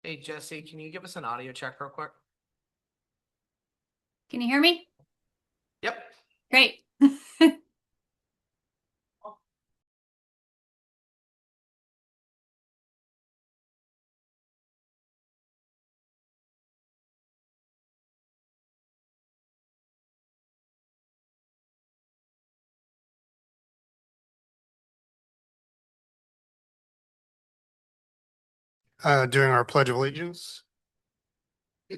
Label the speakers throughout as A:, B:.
A: Hey Jesse, can you give us an audio check real quick?
B: Can you hear me?
A: Yep.
B: Great.
C: Doing our Pledge of Allegiance. All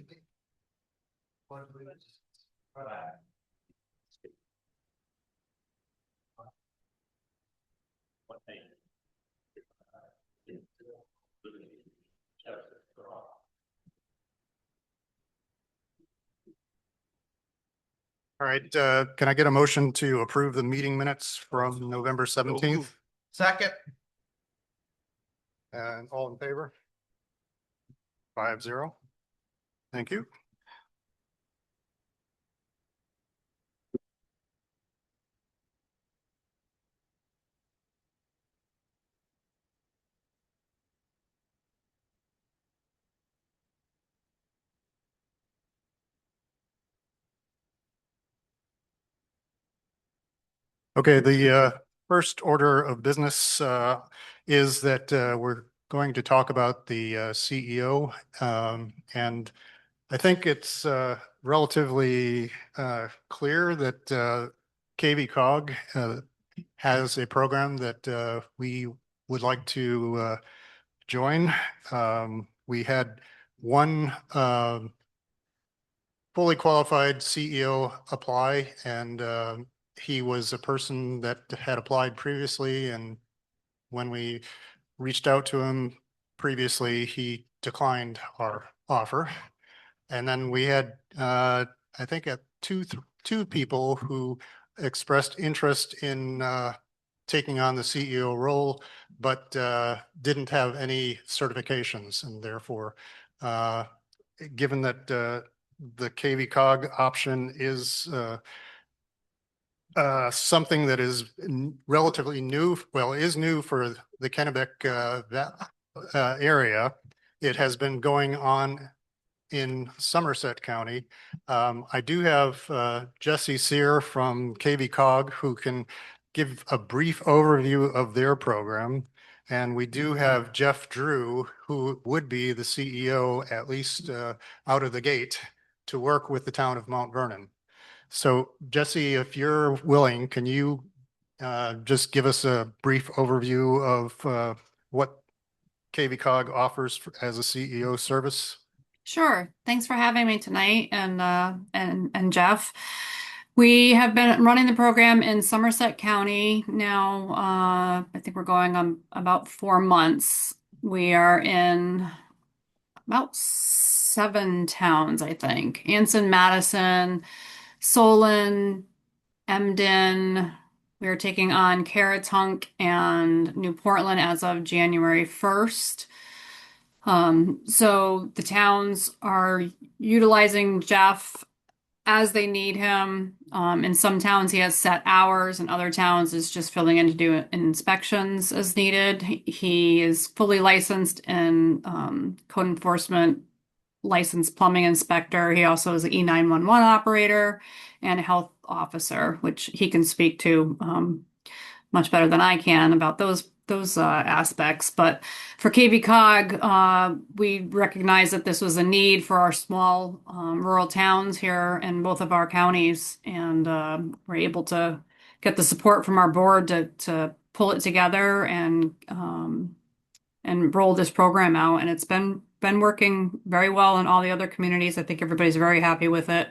C: right, can I get a motion to approve the meeting minutes from November 17th?
A: Second.
C: And all in favor? 5-0. Thank you. Okay, the first order of business is that we're going to talk about the CEO. And I think it's relatively clear that KV Cog has a program that we would like to join. We had one fully qualified CEO apply, and he was a person that had applied previously. And when we reached out to him previously, he declined our offer. And then we had, I think, two people who expressed interest in taking on the CEO role, but didn't have any certifications, and therefore, given that the KV Cog option is something that is relatively new, well, is new for the Kennebec area. It has been going on in Somerset County. I do have Jesse Sear from KV Cog who can give a brief overview of their program. And we do have Jeff Drew, who would be the CEO, at least out of the gate, to work with the town of Mount Vernon. So Jesse, if you're willing, can you just give us a brief overview of what KV Cog offers as a CEO service?
B: Sure. Thanks for having me tonight and Jeff. We have been running the program in Somerset County now. I think we're going on about 4 months. We are in about 7 towns, I think. Anson, Madison, Solon, Emden. We are taking on Caratunk and New Portland as of January 1st. So the towns are utilizing Jeff as they need him. In some towns, he has set hours, and other towns is just filling in to do inspections as needed. He is fully licensed in code enforcement, licensed plumbing inspector. He also is an E911 operator and a health officer, which he can speak to much better than I can about those aspects. But for KV Cog, we recognize that this was a need for our small rural towns here in both of our counties, and we're able to get the support from our board to pull it together and roll this program out. And it's been working very well in all the other communities. I think everybody's very happy with it.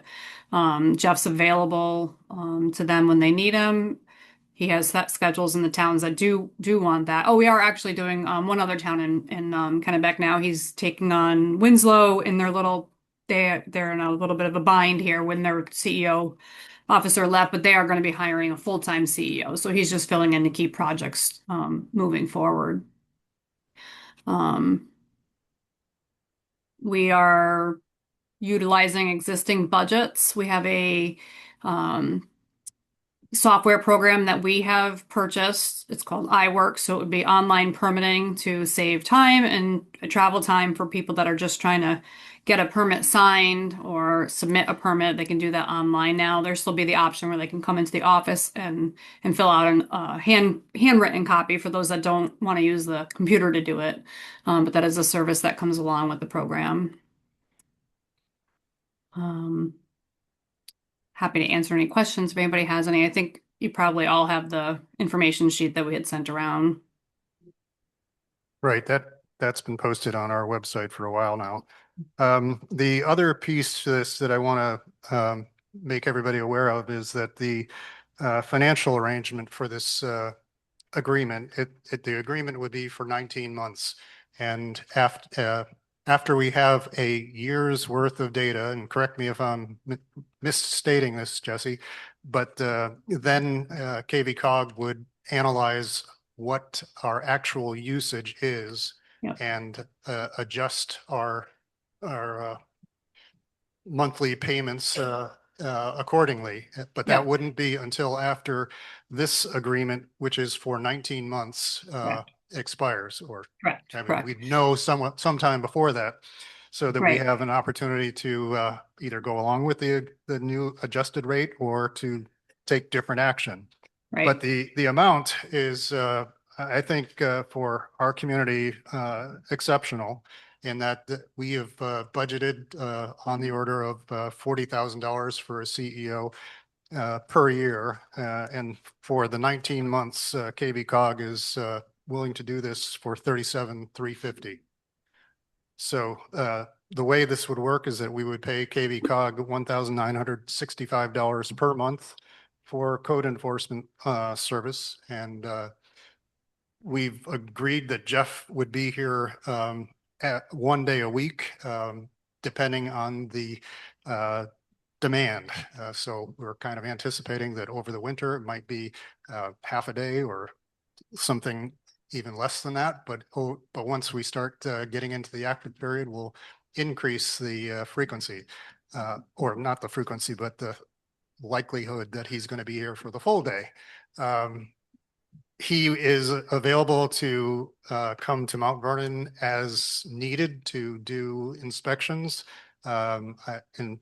B: Jeff's available to them when they need him. He has set schedules in the towns that do want that. Oh, we are actually doing one other town in Kennebec now. He's taking on Winslow in their little. They're in a little bit of a bind here when their CEO officer left, but they are going to be hiring a full-time CEO. So he's just filling in to keep projects moving forward. Um, we are utilizing existing budgets. We have a software program that we have purchased. It's called iWork, so it would be online permitting to save time and travel time for people that are just trying to get a permit signed or submit a permit. They can do that online now. There'll still be the option where they can come into the office and fill out an handwritten copy for those that don't want to use the computer to do it. But that is a service that comes along with the program. Um, Happy to answer any questions if anybody has any. I think you probably all have the information sheet that we had sent around.
C: Right, that's been posted on our website for a while now. The other piece to this that I want to make everybody aware of is that the financial arrangement for this agreement, the agreement would be for 19 months. And after we have a year's worth of data, and correct me if I'm misstating this, Jesse, but then KV Cog would analyze what our actual usage is
B: Yep.
C: and adjust our monthly payments accordingly. But that
B: Yep.
C: wouldn't be until after this agreement, which is for 19 months,
B: Correct.
C: expires, or
B: Correct.
C: I mean,
B: Correct.
C: we'd know sometime before that, so that we
B: Right.
C: have an opportunity to either go along with the new adjusted rate or to take different action.
B: Right.
C: But the amount is, I think, for our community, exceptional in that we have budgeted on the order of $40,000 for a CEO per year. And for the 19 months, KV Cog is willing to do this for $37,350. So the way this would work is that we would pay KV Cog $1,965 per month for code enforcement service. And we've agreed that Jeff would be here at 1 day a week, depending on the demand. So we're kind of anticipating that over the winter, it might be half a day or something even less than that. But once we start getting into the active period, we'll increase the frequency, or not the frequency, but the likelihood that he's going to be here for the full day. He is available to come to Mount Vernon as needed to do inspections. And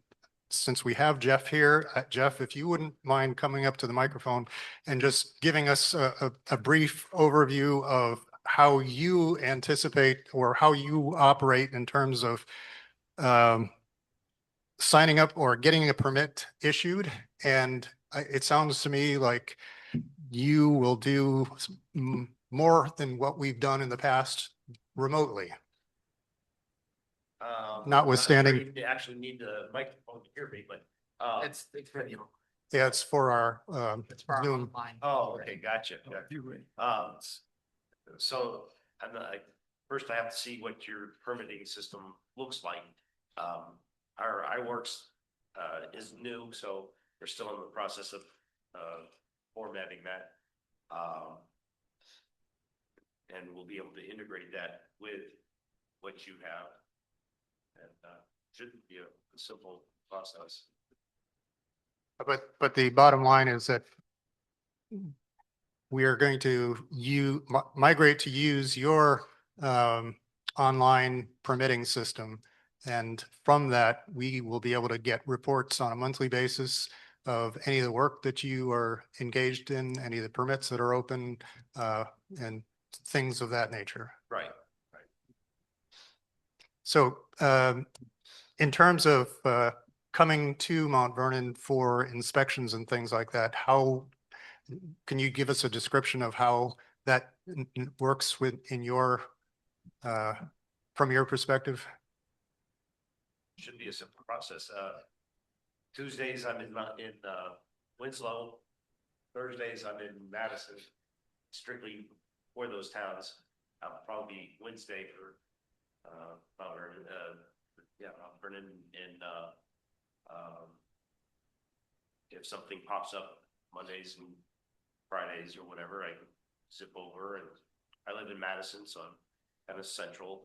C: since we have Jeff here, Jeff, if you wouldn't mind coming up to the microphone and just giving us a brief overview of how you anticipate or how you operate in terms of signing up or getting a permit issued. And it sounds to me like you will do more than what we've done in the past remotely. Notwithstanding-
D: I'm not sure you actually need the microphone to hear me, but
A: It's video.
C: Yeah, it's for our
A: It's for our
C: Zoom.
A: online.
D: oh, okay, gotcha. So I'm not, first I have to see what your permitting system looks like. Our iWorks is new, so we're still in the process of formatting that. And we'll be able to integrate that with what you have. And shouldn't be a simple process.
C: But the bottom line is that we are going to migrate to use your online permitting system. And from that, we will be able to get reports on a monthly basis of any of the work that you are engaged in, any of the permits that are open, and things of that nature.
D: Right.
C: So in terms of coming to Mount Vernon for inspections and things like that, how can you give us a description of how that works in your from your perspective?
D: Should be a simple process. Tuesdays I'm in Winslow. Thursdays I'm in Madison, strictly for those towns. I'll probably be Wednesday for Mount Vernon, Mount Vernon, and if something pops up Mondays and Fridays or whatever, I can zip over. And I live in Madison, so I'm kind of central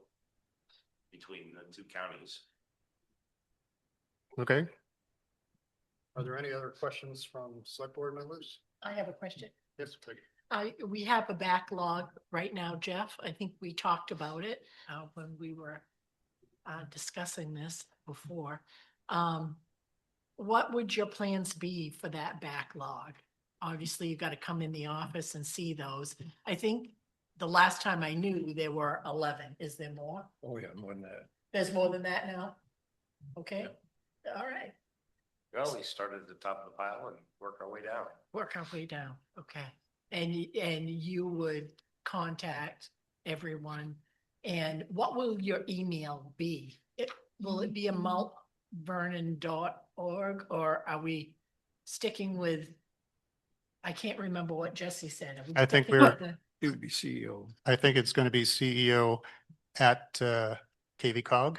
D: between the two counties.
C: Okay. Are there any other questions from select board members?
E: I have a question.
C: Yes, please.
E: We have a backlog right now, Jeff. I think we talked about it when we were discussing this before. What would your plans be for that backlog? Obviously, you got to come in the office and see those. I think the last time I knew there were 11. Is there more?
F: Oh, yeah, more than that.
E: There's more than that now? Okay, all right.
D: Well, we started at the top of the pile and work our way down.
E: Work our way down, okay. And you would contact everyone. And what will your email be? Will it be a mountvernon.org or are we sticking with? I can't remember what Jesse said. Are we
C: I think
E: sticking
C: we're-
E: with the-
F: It would be CEO.
C: I think it's going to be CEO at KVCog.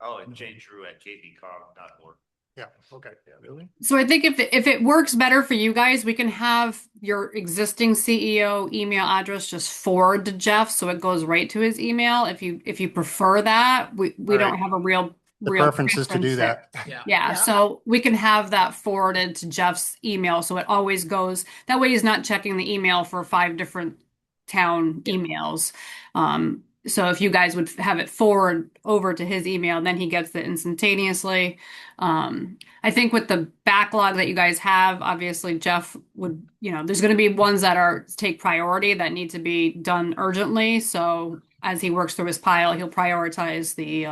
D: Oh, and jdrew@kvcog.org.
C: Yeah, okay.
F: Really?
B: So I think if it works better for you guys, we can have your existing CEO email address just forward to Jeff, so it goes right to his email. If you prefer that, we don't
C: Right.
B: have a real
C: The
B: real
C: preference is to do
B: there.
C: that.
A: Yeah.
B: Yeah, so we can have that forwarded to Jeff's email, so it always goes. That way, he's not checking the email for 5 different town emails. So if you guys would have it forward over to his email, then he gets it instantaneously. I think with the backlog that you guys have, obviously Jeff would, there's going to be ones that take priority that need to be done urgently. So as he works through his pile, he'll prioritize the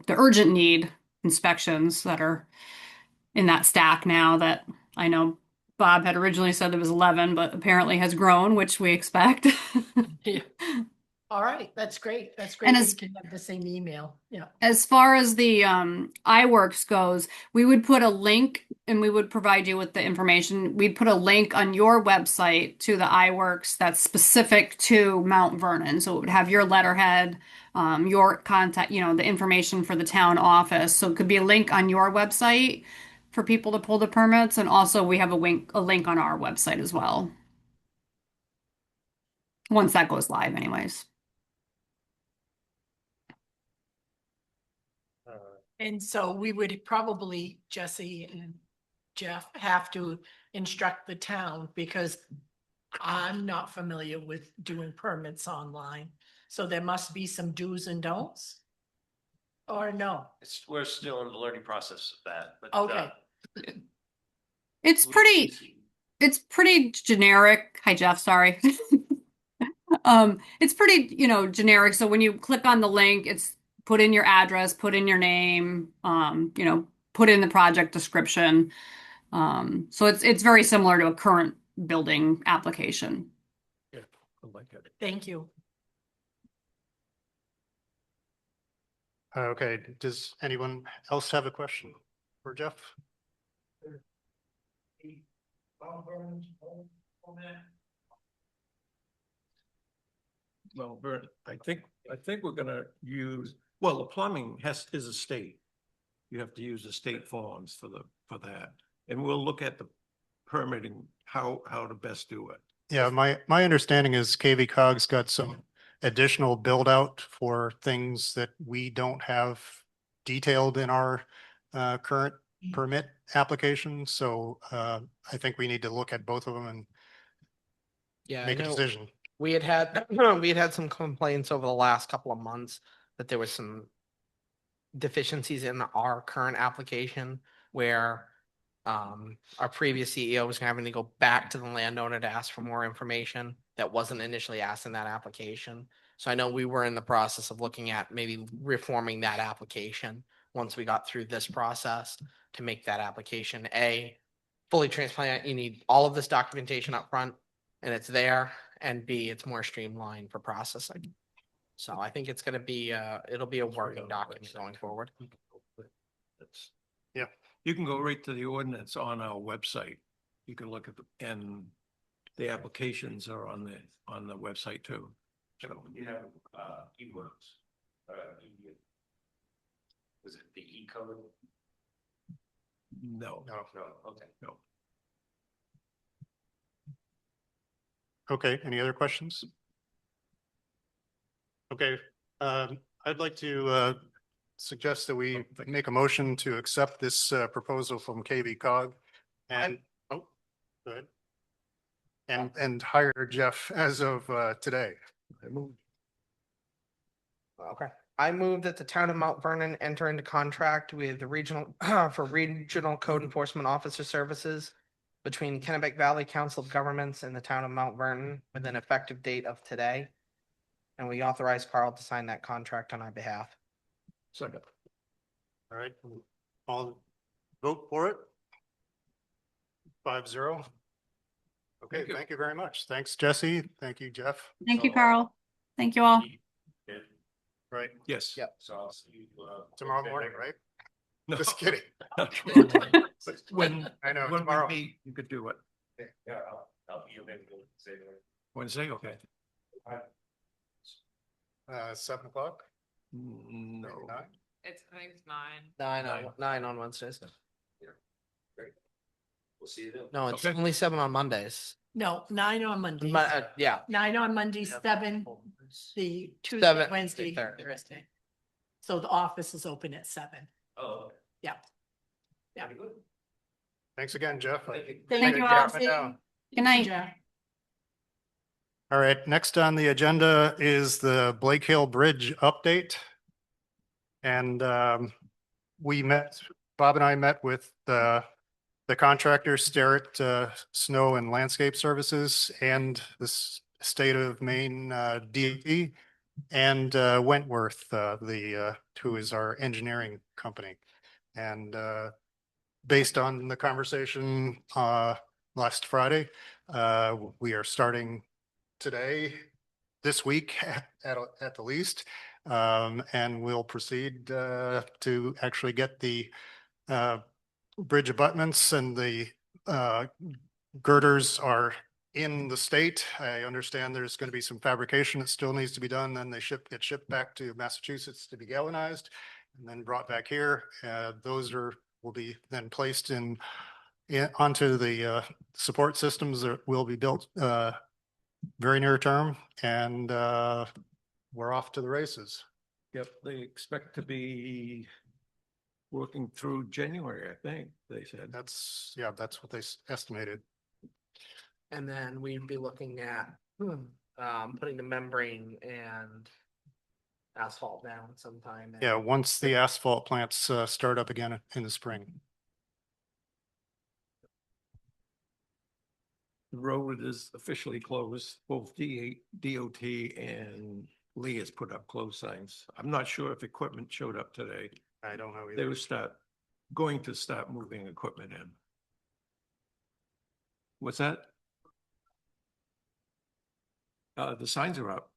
B: urgent need inspections that are in that stack now that I know Bob had originally said there was 11, but apparently has grown, which we expect.
E: Yeah. All right, that's great. That's great.
B: And
E: We
B: as-
E: can have the same email. Yeah.
B: As far as the iWorks goes, we would put a link and we would provide you with the information. We'd put a link on your website to the iWorks that's specific to Mount Vernon. So it would have your letterhead, your contact, the information for the town office. So it could be a link on your website for people to pull the permits. And also we have a link on our website as well. Once that goes live anyways.
E: And so we would probably, Jesse and Jeff, have to instruct the town because I'm not familiar with doing permits online. So there must be some do's and don'ts? Or no?
D: We're still in the learning process of that, but.
E: Okay.
B: It's pretty generic. Hi, Jeff. Sorry. It's pretty, generic. So when you click on the link, it's put in your address, put in your name, put in the project description. So it's very similar to a current building application.
F: Yeah, I like it.
E: Thank you.
C: Okay, does anyone else have a question for Jeff?
F: Well, Vern, I think we're gonna use, well, the plumbing is a state. You have to use the state forms for that. And we'll look at the permitting, how to best do it.
C: Yeah, my understanding is KVCog's got some additional build out for things that we don't have detailed in our current permit application. So I think we need to look at both of them and
A: Yeah, I
C: make a
A: know
C: decision.
A: we had had some complaints over the last couple of months that there was some deficiencies in our current application where our previous CEO was having to go back to the landowner to ask for more information that wasn't initially asked in that application. So I know we were in the process of looking at maybe reforming that application once we got through this process to make that application fully transparent. You need all of this documentation up front and it's there, and B, it's more streamlined for processing. So I think it's going to be it'll be a working document going forward.
F: That's.
C: Yeah.
F: You can go right to the ordinance on our website. You can look at and the applications are on the website too.
D: So you have e-works. Was it the e-code?
F: No.
C: No.
D: No, okay.
F: No.
C: Okay, any other questions? Okay, I'd like to suggest that we make a motion to accept this proposal from KVCog. And Good. And hire Jeff as of today.
F: I moved.
A: Okay. I move that the town of Mount Vernon enter into contract with the regional, for regional code enforcement officer services between Kennebec Valley Council of Governments and the town of Mount Vernon with an effective date of today. And we authorize Carl to sign that contract on our behalf.
F: Second.
C: All right, all vote for it? 5-0. Okay,
F: Thank you.
C: thank you very much. Thanks, Jesse. Thank you, Jeff.
B: Thank you, Carl. Thank you all.
D: Yeah,
C: Right,
F: Yes.
A: Yep.
D: so I'll see you.
C: tomorrow morning, right?
F: No.
C: Just kidding.
F: Not tomorrow morning. But When,
C: I know,
F: when we
C: tomorrow.
F: meet, you could do it.
D: Yeah, I'll be available. Say that.
F: Wednesday, okay.
C: 7 o'clock?
F: No.
C: Maybe not?
G: It's, I think it's 9.
A: Nine on Wednesdays.
D: We'll see you then.
A: No, it's
F: Okay.
A: only 7 on Mondays.
E: No, 9 on Monday.
A: Yeah.
E: 9 on Monday, 7, the Tuesday,
A: Seven,
E: Wednesday,
A: Thursday.
E: Thursday. So the office is open at 7.
D: Oh.
E: Yeah. Yeah.
D: Very good.
C: Thanks again, Jeff.
B: Thank you all. Good night.
C: All right, next on the agenda is the Blake Hill Bridge update. And Bob and I met with the contractor, Starrett Snow and Landscape Services, and the state of Maine DEP, and Wentworth, who is our engineering company. And based on the conversation last Friday, we are starting today, this week at the least, and we'll proceed to actually get the bridge abutments and the girders are in the state. I understand there's going to be some fabrication that still needs to be done. Then they get shipped back to Massachusetts to be galvanized and then brought back here. Those will be then placed onto the support systems that will be built very near term, and we're off to the races.
F: Yep, they expect to be working through January, I think, they said.
C: That's what they estimated.
A: And then we'd be looking at putting the membrane and asphalt down sometime.
C: Yeah, once the asphalt plants start up again in the spring.
F: The road is officially closed. Both DOT and Lee has put up closed signs. I'm not sure if equipment showed up today.
C: I don't know
F: They
C: either.
F: were going to start moving equipment in. What's that? The signs are up.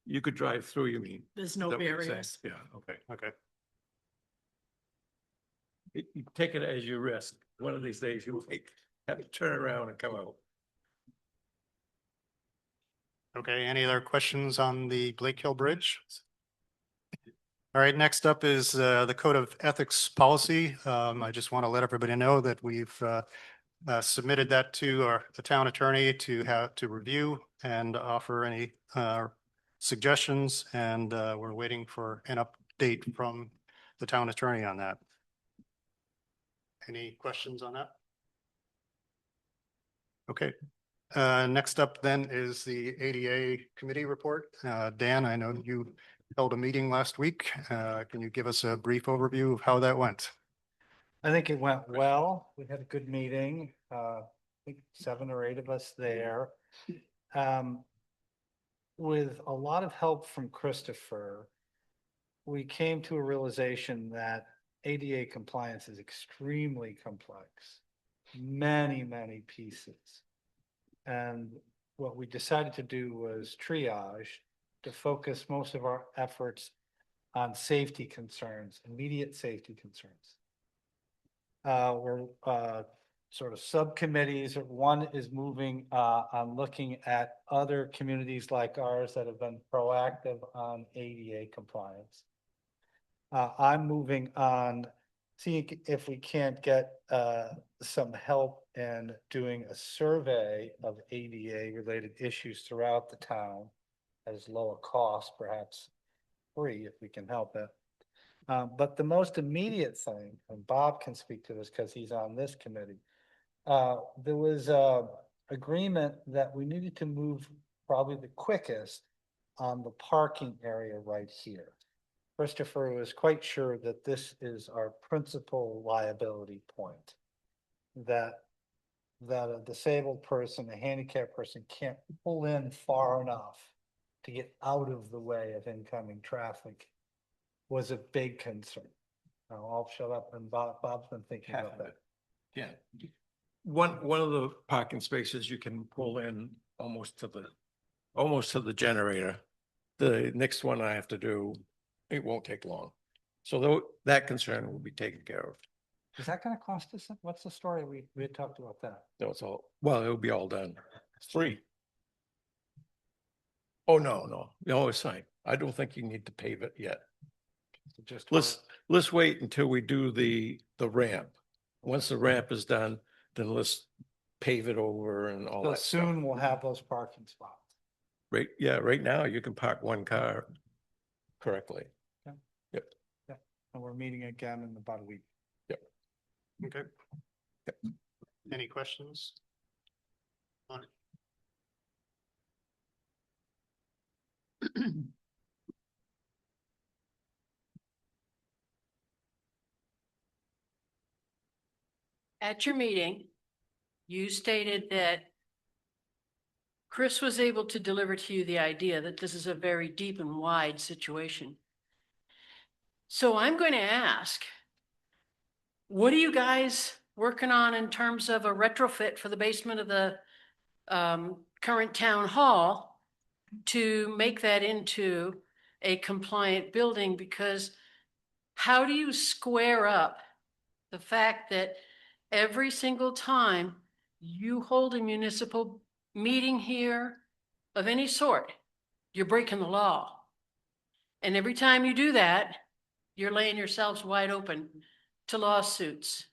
F: You could drive through, you mean?
E: There's
F: Is
E: no
F: that what you're saying?
E: barriers.
F: Yeah, okay.
C: Okay.
F: You take it as your risk. One of these days you'll have to turn around and come out.
C: Okay, any other questions on the Blake Hill Bridge? All right, next up is the Code of Ethics Policy. I just want to let everybody know that we've submitted that to the town attorney to review and offer any suggestions, and we're waiting for an update from the town attorney on that. Any questions on that? Okay. Next up then is the ADA committee report. Dan, I know you held a meeting last week. Can you give us a brief overview of how that went?
H: I think it went well. We had a good meeting. I think 7 or 8 of us there. With a lot of help from Christopher, we came to a realization that ADA compliance is extremely complex. Many, many pieces. And what we decided to do was triage to focus most of our efforts on safety concerns, immediate safety concerns. We're sort of subcommittees. One is moving on looking at other communities like ours that have been proactive on ADA compliance. I'm moving on seeing if we can't get some help in doing a survey of ADA related issues throughout the town at lower cost, perhaps free if we can help it. But the most immediate thing, and Bob can speak to this because he's on this committee, There was a agreement that we needed to move probably the quickest on the parking area right here. Christopher was quite sure that this is our principal liability point. That a disabled person, a handicapped person can't pull in far enough to get out of the way of incoming traffic was a big concern. Now I'll shut up and Bob's been thinking about that.
F: Yeah. One of the parking spaces you can pull in almost to the generator. The next one I have to do, it won't take long. So that concern will be taken care of.
H: Is that gonna cost us? What's the story? We had talked about that.
F: That's all, well, it'll be all done. It's free. Oh, no, it's fine. I don't think you need to pave it yet.
H: So just.
F: Let's wait until we do the ramp. Once the ramp is done, then let's pave it over and all
H: So
F: that stuff.
H: soon we'll have those parking spots.
F: Right now you can park one car correctly.
H: And we're meeting again in about a week.
C: Okay. Any questions? On it?
G: At your meeting, you stated that Chris was able to deliver to you the idea that this is a very deep and wide situation. So I'm going to ask, what are you guys working on in terms of a retrofit for the basement of the current town hall to make that into a compliant building? Because how do you square up the fact that every single time you hold a municipal meeting here of any sort, you're breaking the law? And every time you do that, you're laying yourselves wide open to lawsuits.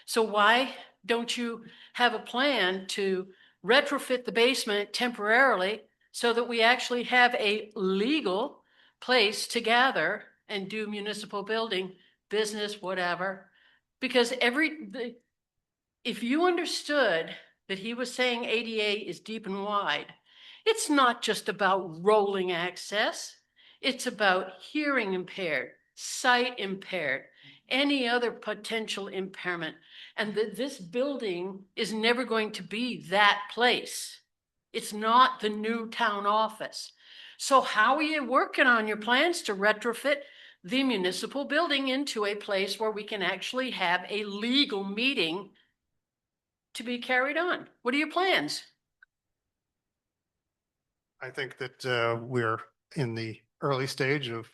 G: So why don't you have a plan to retrofit the basement temporarily so that we actually have a legal place to gather and do municipal building, business, whatever? Because if you understood that he was saying ADA is deep and wide, it's not just about rolling access. It's about hearing impaired, sight impaired, any other potential impairment. And that this building is never going to be that place. It's not the new town office. So how are you working on your plans to retrofit the municipal building into a place where we can actually have a legal meeting to be carried on? What are your plans?
C: I think that we're in the early stage of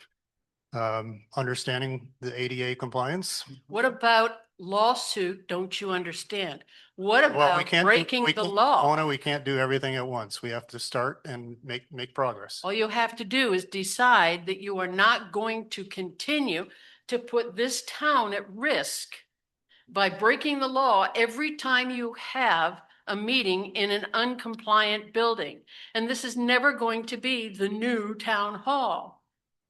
C: understanding the ADA compliance.
G: What about lawsuit? Don't you understand? What
C: Well, we
G: about
C: can't.
G: breaking
C: we
G: the
C: can't-
G: law?
C: Mona, we can't do everything at once. We have to start and make progress.
G: All you have to do is decide that you are not going to continue to put this town at risk by breaking the law every time you have a meeting in an uncompliant building. And this is never going to be the new town hall.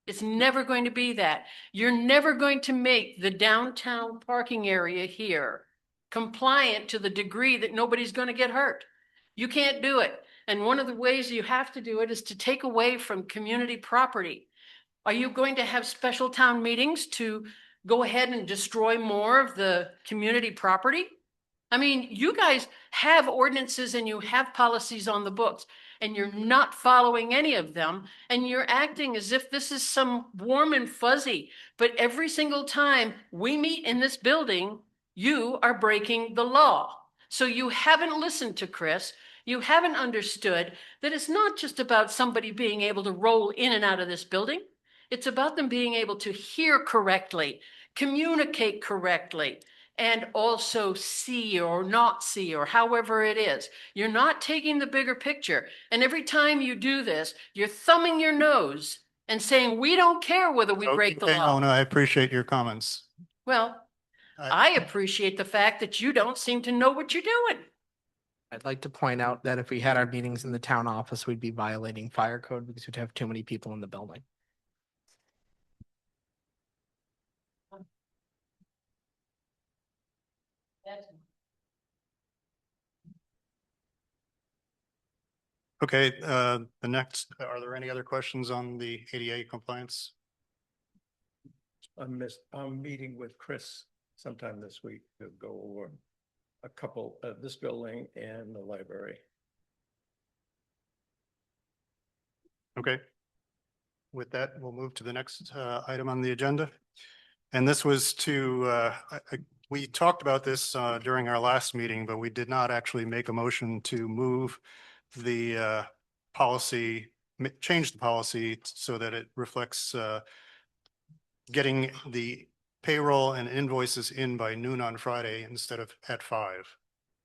G: It's never going to be that. You're never going to make the downtown parking area here compliant to the degree that nobody's going to get hurt. You can't do it. And one of the ways you have to do it is to take away from community property. Are you going to have special town meetings to go ahead and destroy more of the community property? I mean, you guys have ordinances and you have policies on the books, and you're not following any of them, and you're acting as if this is some warm and fuzzy. But every single time we meet in this building, you are breaking the law. So you haven't listened to Chris. You haven't understood that it's not just about somebody being able to roll in and out of this building. It's about them being able to hear correctly, communicate correctly, and also see or not see, or however it is. You're not taking the bigger picture. And every time you do this, you're thumbing your nose and saying, we don't care whether we break the
C: Okay,
G: law.
C: Mona, I appreciate your comments.
G: Well, I appreciate the fact that you don't seem to know what you're doing.
A: I'd like to point out that if we had our meetings in the town office, we'd be violating fire code because we'd have too many people in the building.
C: Okay, the next, are there any other questions on the ADA compliance?
F: I'm meeting with Chris sometime this week to go over a couple, this building and the library.
C: Okay. With that, we'll move to the next item on the agenda. And this was we talked about this during our last meeting, but we did not actually make a motion to move the policy, change the policy so that it reflects getting the payroll and invoices in by noon on Friday instead of at 5.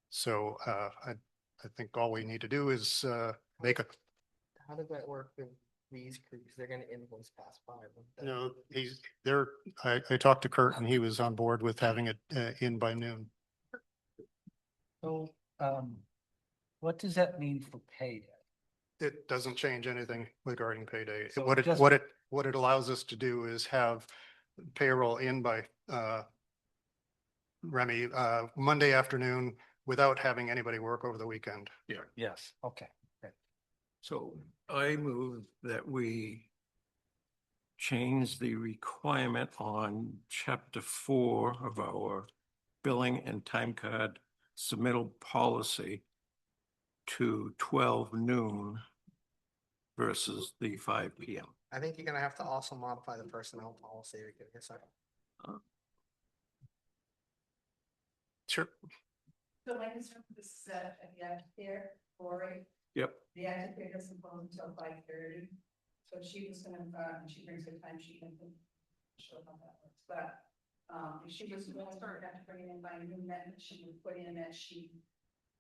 C: So I think all we need to do is make a,
A: How does that work with these crews? They're gonna invoice past 5.
C: no, I talked to Kurt and he was on board with having it in by noon.
H: So, what does that mean for payday?
C: It doesn't change anything regarding payday.
H: So
C: What
H: just-
C: it allows us to do is have payroll in by Remy, Monday afternoon without having anybody work over the weekend.
H: Yes, okay.
F: So I move that we change the requirement on chapter 4 of our billing and time card submittal policy to 12 noon versus the 5 PM.
A: I think you're gonna have to also modify the personnel policy to give you a second.
C: Sure.
I: So my concern with this is that at the active care, Lori,
F: Yep.
I: the active care doesn't close until 5:30. So she was gonna, and she brings her time sheet and show how that works, but. If she was going to start to bring it in by noon, then she would put in that she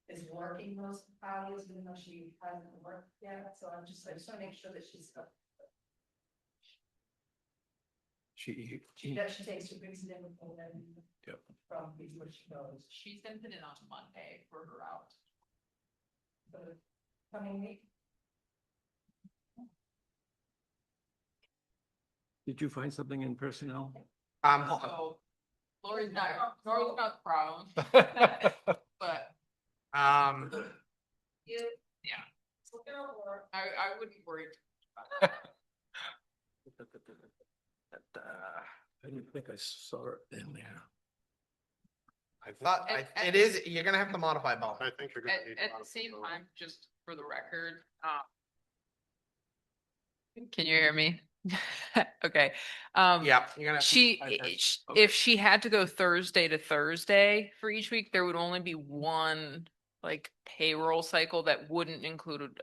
I: is working those hours, even though she hasn't worked yet, so I just want to make sure that she's.
F: She
I: That she takes, she brings it in with all that.
F: Yep.
I: From where she goes.
J: She's gonna put it on Monday for her out.
I: So coming week.
F: Did you find something in personnel?
J: So Lori's not the problem, but yeah. I wouldn't worry.
F: I didn't think I saw it in there.
A: I thought, it is, you're gonna have to modify both.
C: I think you're gonna need. to
J: At the
C: modify
J: same
C: those.
J: time, just for the record, can you hear me? Okay.
A: Yeah, you're gonna.
J: If she had to go Thursday to Thursday for each week, there would only be one like payroll cycle that wouldn't include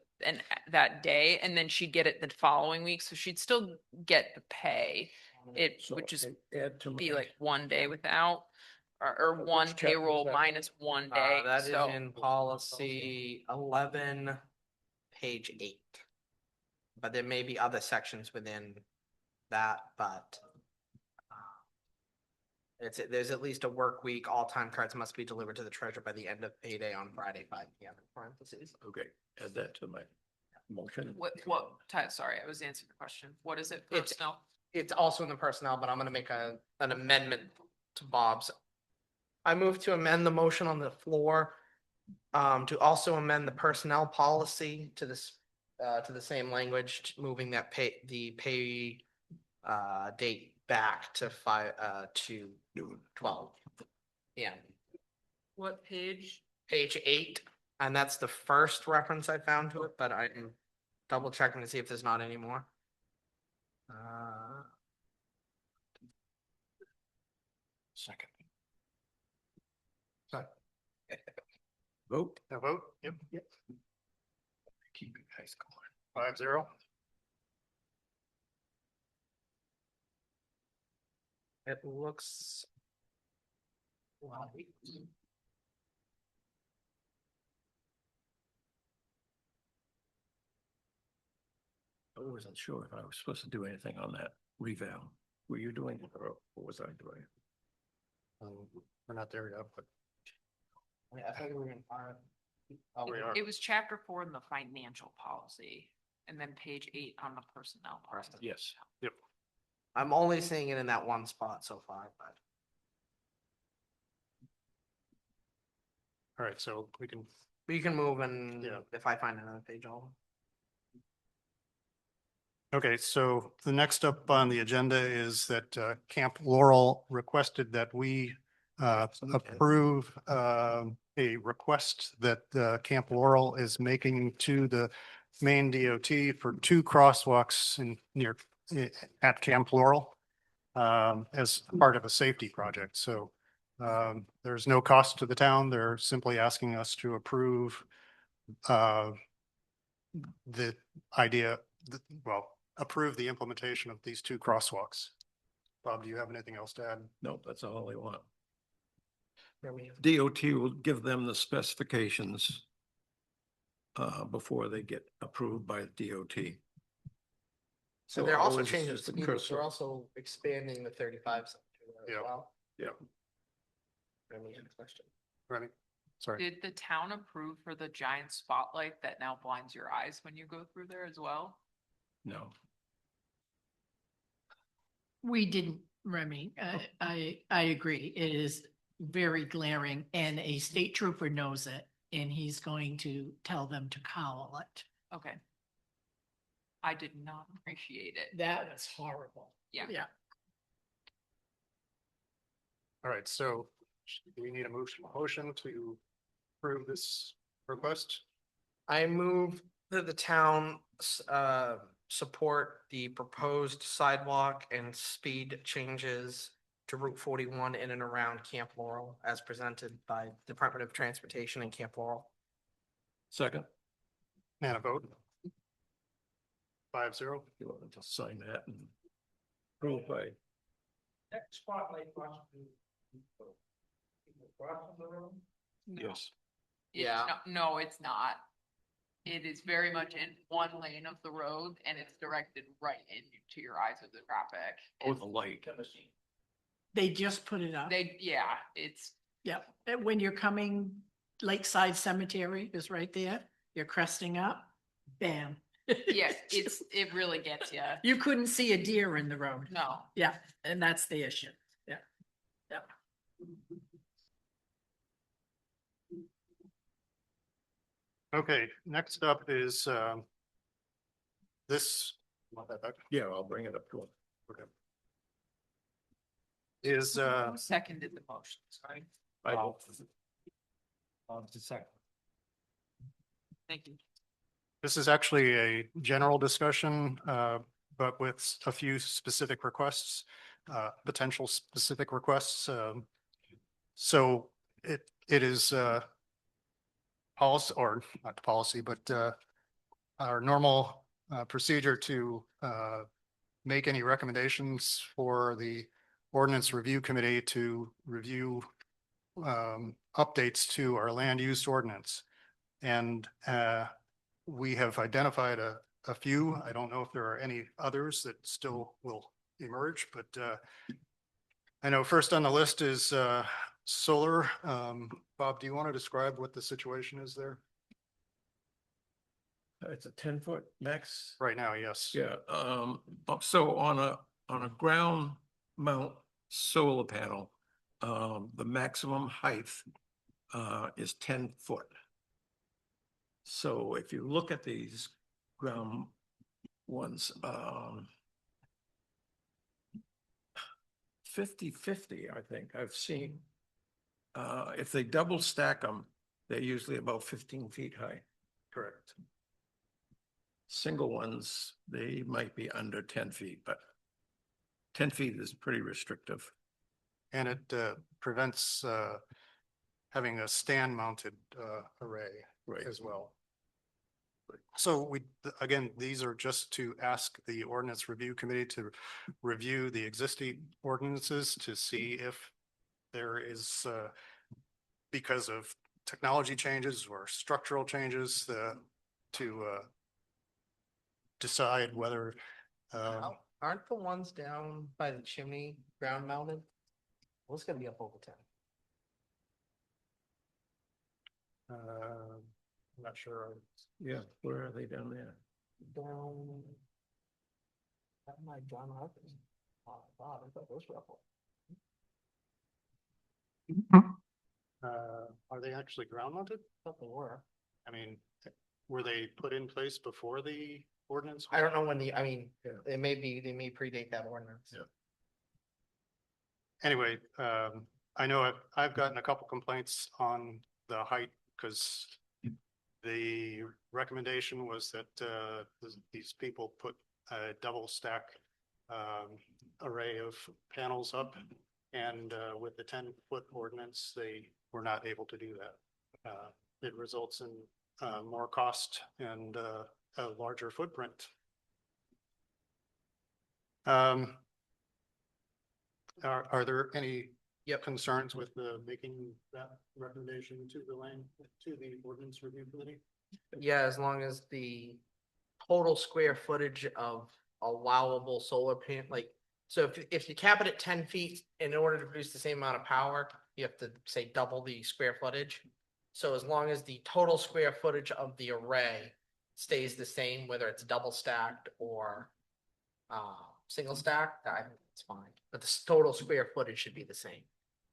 J: that day, and then she'd get it the following week, so she'd still get the pay. It
F: So
J: would just
F: add to
J: be
F: my-
J: like one day without, or
F: Which
J: one
F: chapter is
J: payroll
F: that?
J: minus one day.
A: That is
J: So
A: in policy 11, page 8. But there may be other sections within that, but there's at least a work week. All time cards must be delivered to the treasurer by the end of payday on Friday, 5 PM in parentheses.
F: Okay, add that to my motion.
J: sorry, I was answering the question. What is it?
A: It's-
J: Personnel?
A: It's also in the personnel, but I'm gonna make an amendment to Bob's. I move to amend the motion on the floor, to also amend the personnel policy to this, to the same language, moving that the pay, date back to 12. Yeah,
J: What page?
A: page 8, and that's the first reference I found to it, but I'm double checking to see if there's not any more.
F: Second.
C: Sorry.
F: Vote.
C: A vote? Yep.
F: Keep you guys going.
C: 5-0.
A: It looks. Well,
F: I wasn't sure if I was supposed to do anything on that reval. Were you doing it or what was I doing?
C: We're not there yet, but
A: I thought we were in R. Oh,
C: we are.
J: It was chapter 4 in the financial policy, and then page 8 on the personnel policy.
F: Yes.
C: Yep.
A: I'm only seeing it in that one spot so far, but.
C: All right, so we can
A: But you can move and
C: Yeah.
A: if I find another page, I'll.
C: Okay, so the next up on the agenda is that Camp Laurel requested that we approve a request that Camp Laurel is making to the main DOT for 2 crosswalks at Camp Laurel as part of a safety project. So there's no cost to the town. They're simply asking us to approve the idea, well, approve the implementation of these 2 crosswalks. Bob, do you have anything else to add?
F: No, that's all they want.
A: Remy.
F: DOT will give them the specifications before they get approved by DOT.
A: So there are also
F: always
A: changes
F: just
A: to
F: a
A: these,
F: cursor.
A: they're also expanding the 35 section as
C: Yeah.
A: well.
F: Yeah.
A: Remy had a question.
C: Remy? Sorry.
J: Did the town approve for the giant spotlight that now blinds your eyes when you go through there as well?
F: No.
E: We didn't, Remy. I agree. It is very glaring and a state trooper knows it and he's going to tell them to cowl it.
J: Okay. I did not appreciate it.
E: That was horrible.
J: Yeah.
E: Yeah.
C: All right, so do we need a motion to approve this request?
A: I move that the town support the proposed sidewalk and speed changes to Route 41 in and around Camp Laurel as presented by Department of Transportation and Camp Laurel.
F: Second,
C: And a vote? 5-0.
F: you want to sign that and approve by,
H: Next spotlight crossing the road.
J: No.
F: yes.
J: It's
A: Yeah.
J: No, it's not. It is very much in one lane of the road and it's directed right into your eyes of the traffic.
F: Or the light.
E: They just put it up.
J: It's,
E: Yeah, and when you're coming, Lakeside Cemetery is right there. You're cresting up, bam.
J: yeah, it really gets you.
E: You couldn't see a deer in the road.
J: No.
E: Yeah, and that's the issue. Yeah. Yep.
C: Okay, next up is this. Want that back?
F: Yeah, I'll bring it up to them.
C: Okay. Is
J: Who seconded the motion? Sorry.
F: I don't.
H: Second.
J: Thank you.
C: This is actually a general discussion, but with a few specific requests, potential specific requests. So it is policy, or not policy, but our normal procedure to make any recommendations for the ordinance review committee to review updates to our land use ordinance. And we have identified a few. I don't know if there are any others that still will emerge, but I know first on the list is solar. Bob, do you want to describe what the situation is there?
F: It's a 10-foot max.
C: Right now, yes.
F: Yeah, so on a ground mount solar panel, the maximum height is 10 foot. So if you look at these ground ones, 50-50, I think I've seen. If they double stack them, they're usually about 15 feet high.
C: Correct.
F: Single ones, they might be under 10 feet, but 10 feet is pretty restrictive.
C: And it prevents having a stand mounted array
F: Right.
C: as well. So again, these are just to ask the ordinance review committee to review the existing ordinances to see if there is, because of technology changes or structural changes, to decide whether.
A: Aren't the ones down by the chimney ground mounted? Well, it's gonna be up over 10.
C: I'm not sure.
F: Yeah, where are they down there?
A: Down. That might John Harper's. Oh, God, I thought those were up.
C: Are they actually ground mounted?
A: I thought they were.
C: I mean, were they put in place before the ordinance?
A: I don't know when I mean, they may predate that ordinance.
C: Yeah. Anyway, I know I've gotten a couple complaints on the height because the recommendation was that these people put a double stack array of panels up, and with the 10-foot ordinance, they were not able to do that. It results in more cost and a larger footprint. Are there any concerns with making that recommendation to the ordinance review committee?
A: Yeah, as long as the total square footage of allowable solar like, so if you cap it at 10 feet, in order to produce the same amount of power, you have to say double the square footage. So as long as the total square footage of the array stays the same, whether it's double stacked or single stacked, I think it's fine. But the total square footage should be the same.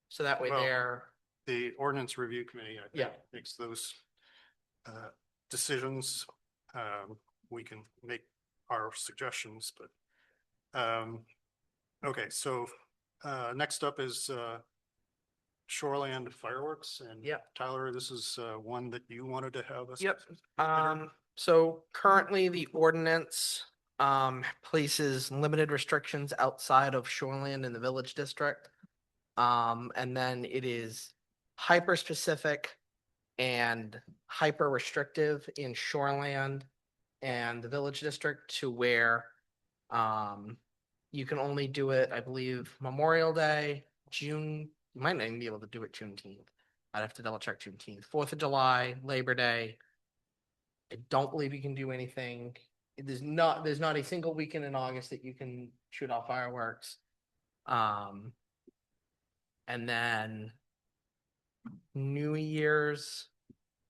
A: So that way
C: Well, the ordinance review committee, I think,
A: Yeah.
C: makes those decisions. We can make our suggestions, but okay, so next up is shoreland fireworks, and
A: Yep.
C: Tyler, this is one that you wanted to have us.
A: Yep.
C: consider.
A: So currently the ordinance places limited restrictions outside of shoreland in the village district. And then it is hyper specific and hyper restrictive in shoreland and the village district, to where you can only do it, I believe, Memorial Day, June, you might not even be able to do it Juneteenth. I'd have to double check Juneteenth, 4th of July, Labor Day. I don't believe you can do anything. There's not a single weekend in August that you can shoot off fireworks. And then New Year's,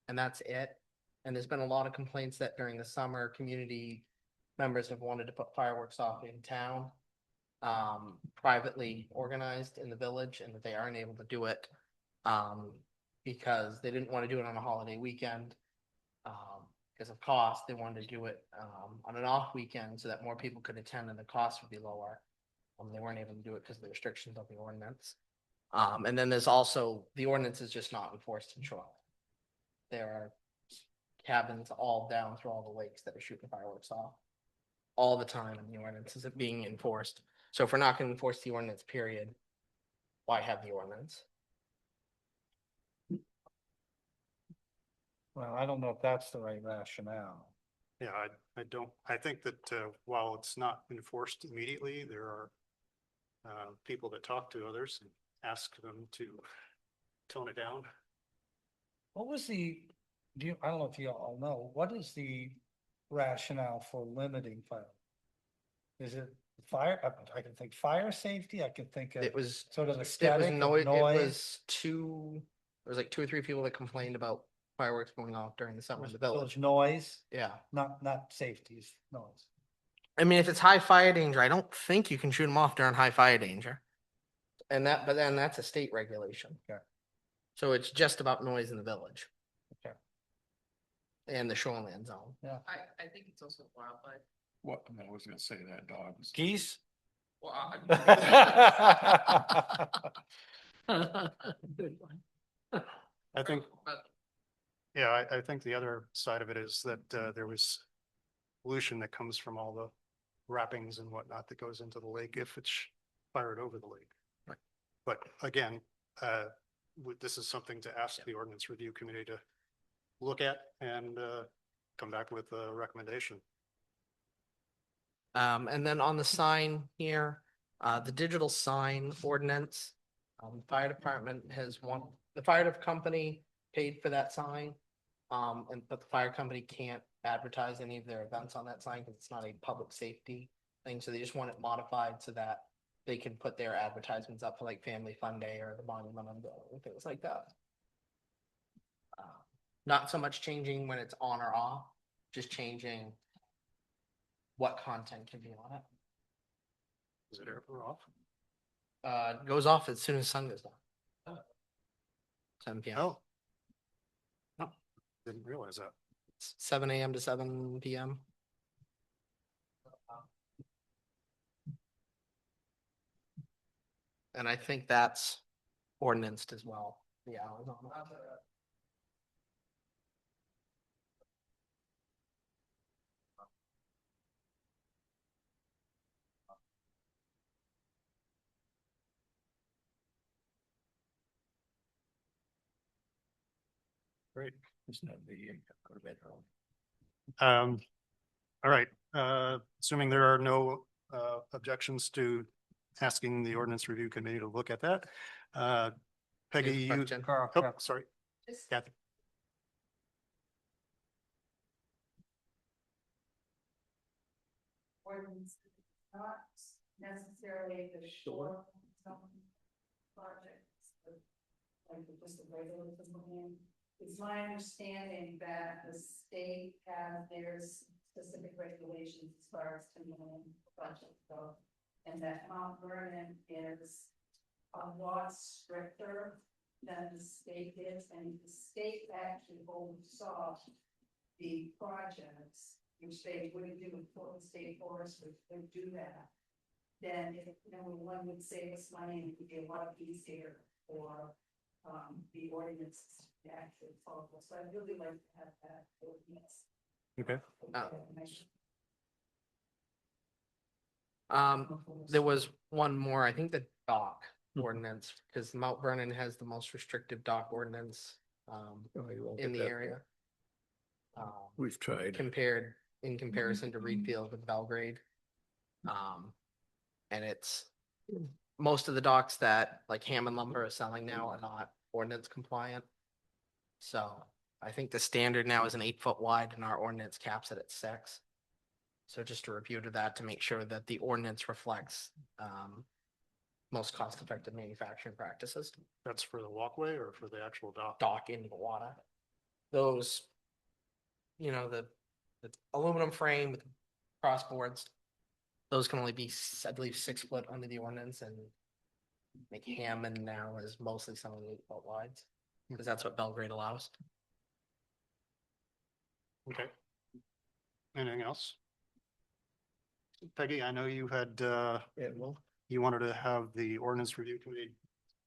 A: and that's it. And there's been a lot of complaints that during the summer, community members have wanted to put fireworks off in town, privately organized in the village, and that they aren't able to do it because they didn't want to do it on a holiday weekend. Because of cost, they wanted to do it on an off weekend so that more people could attend and the cost would be lower. They weren't able to do it because of the restrictions of the ordinance. And then there's also, the ordinance is just not enforced in shoreline. There are cabins all down through all the lakes that are shooting fireworks off all the time, and the ordinance isn't being enforced. So if we're not going to enforce the ordinance, period, why have the ordinance?
H: Well, I don't know if that's the right rationale.
C: Yeah, I don't, I think that while it's not enforced immediately, there are people that talk to others and ask them to tone it down.
H: What was I don't know if you all know, what is the rationale for limiting fire? Is it fire? I can think fire safety, I can think of
A: It was
H: sort of
A: it was
H: aesthetic of
A: noise. It
H: noise.
A: There was like 2 or 3 people that complained about fireworks going off during the summer in the
H: So
A: village.
H: it's noise,
A: Yeah.
H: not safety, it's noise.
A: I mean, if it's high fire danger, I don't think you can shoot them off during high fire danger. But then that's a state regulation.
H: Okay.
A: So it's just about noise in the village.
H: Okay.
A: And the shoreline zone.
J: I think it's also wildlife.
F: What, I was gonna say that dogs.
H: Geese?
J: Well,
G: Good one.
C: I think,
J: but
C: yeah, I think the other side of it is that there was pollution that comes from all the wrappings and whatnot that goes into the lake if it's fired over the lake.
A: Right.
C: But again, this is something to ask the ordinance review committee to look at and come back with a recommendation.
A: And then on the sign here, the digital sign ordinance, fire department the fire company paid for that sign. But the fire company can't advertise any of their events on that sign because it's not a public safety thing. So they just want it modified so that they can put their advertisements up for like Family Fun Day or the Monument on Building, things like that. Not so much changing when it's on or off, just changing what content can be on it.
C: Is it ever off?
A: It goes off as soon as sun goes down. 7 p.m.
C: Oh. Didn't realize that.
A: It's 7 a.m. to 7 p.m. And I think that's ordinanced as well. The hours on that.
C: Great.
F: It's not the, go to bed early.
C: All right, assuming there are no objections to asking the ordinance review committee to look at that. Peggy, you,
A: Question.
C: oh, sorry,
I: Just
C: Kathy.
I: ordinance, not necessarily the short projects, but like just a regular plan. It's my understanding that the state has their specific regulations as far as $10 million budget go. And that Mount Vernon is a lot stricter than the state is, and the state actually oversaw the projects, which they wouldn't do with Portland State Forest, which would do that. Then if, one would save us money and it would be a lot easier for the ordinance to actually follow. So I'd really like to have that ordinance.
C: Okay.
A: There was one more, I think the dock ordinance, because Mount Vernon has the most restrictive dock ordinance
F: Oh, you won't
A: in
F: get
A: the
F: that.
A: area.
F: We've tried.
A: Compared, in comparison to Reedfield and Belgrade. And it's, most of the docks that like Hammond Lumber is selling now are not ordinance compliant. So I think the standard now is an 8 foot wide and our ordinance caps it at 6. So just a review to that to make sure that the ordinance reflects most cost effective manufacturing practices.
C: That's for the walkway or for the actual dock?
A: Dock into the water. Those, the aluminum frame with crossboards, those can only be, I believe, 6 foot under the ordinance, and like Hammond now is mostly some of the 8 foot wides, because that's what Belgrade allows.
C: Okay. Anything else? Peggy, I know you had,
F: Yeah, well,
C: you wanted to have the ordinance review committee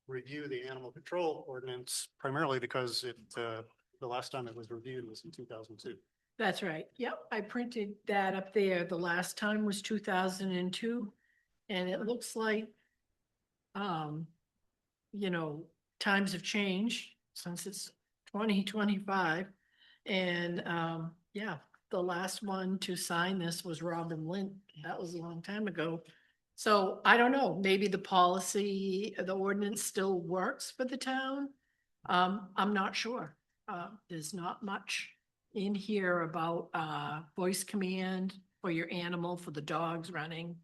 C: review the animal control ordinance primarily because the last time it was reviewed was in 2002.
E: That's right. Yep, I printed that up there. The last time was 2002. And it looks like, times have changed since it's 2025. And, yeah, the last one to sign this was Robin Lint. That was a long time ago. So I don't know, maybe the policy, the ordinance still works for the town. I'm not sure. There's not much in here about voice command for your animal, for the dogs running.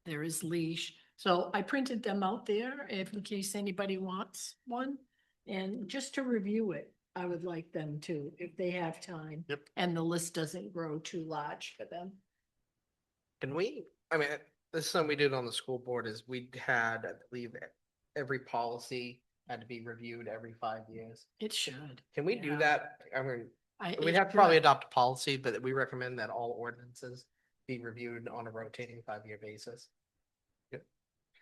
E: There is leash. So I printed them out there if in case anybody wants one. And just to review it, I would like them to, if they have time.
C: Yep.
E: And the list doesn't grow too large for them.
A: Can we, this is something we did on the school board is we had, I believe, every policy had to be reviewed every 5 years.
E: It should.
A: Can we do
E: Yeah.
A: that? We'd
E: it
A: have to probably
E: should.
A: adopt a policy, but we recommend that all ordinances be reviewed on a rotating 5-year basis.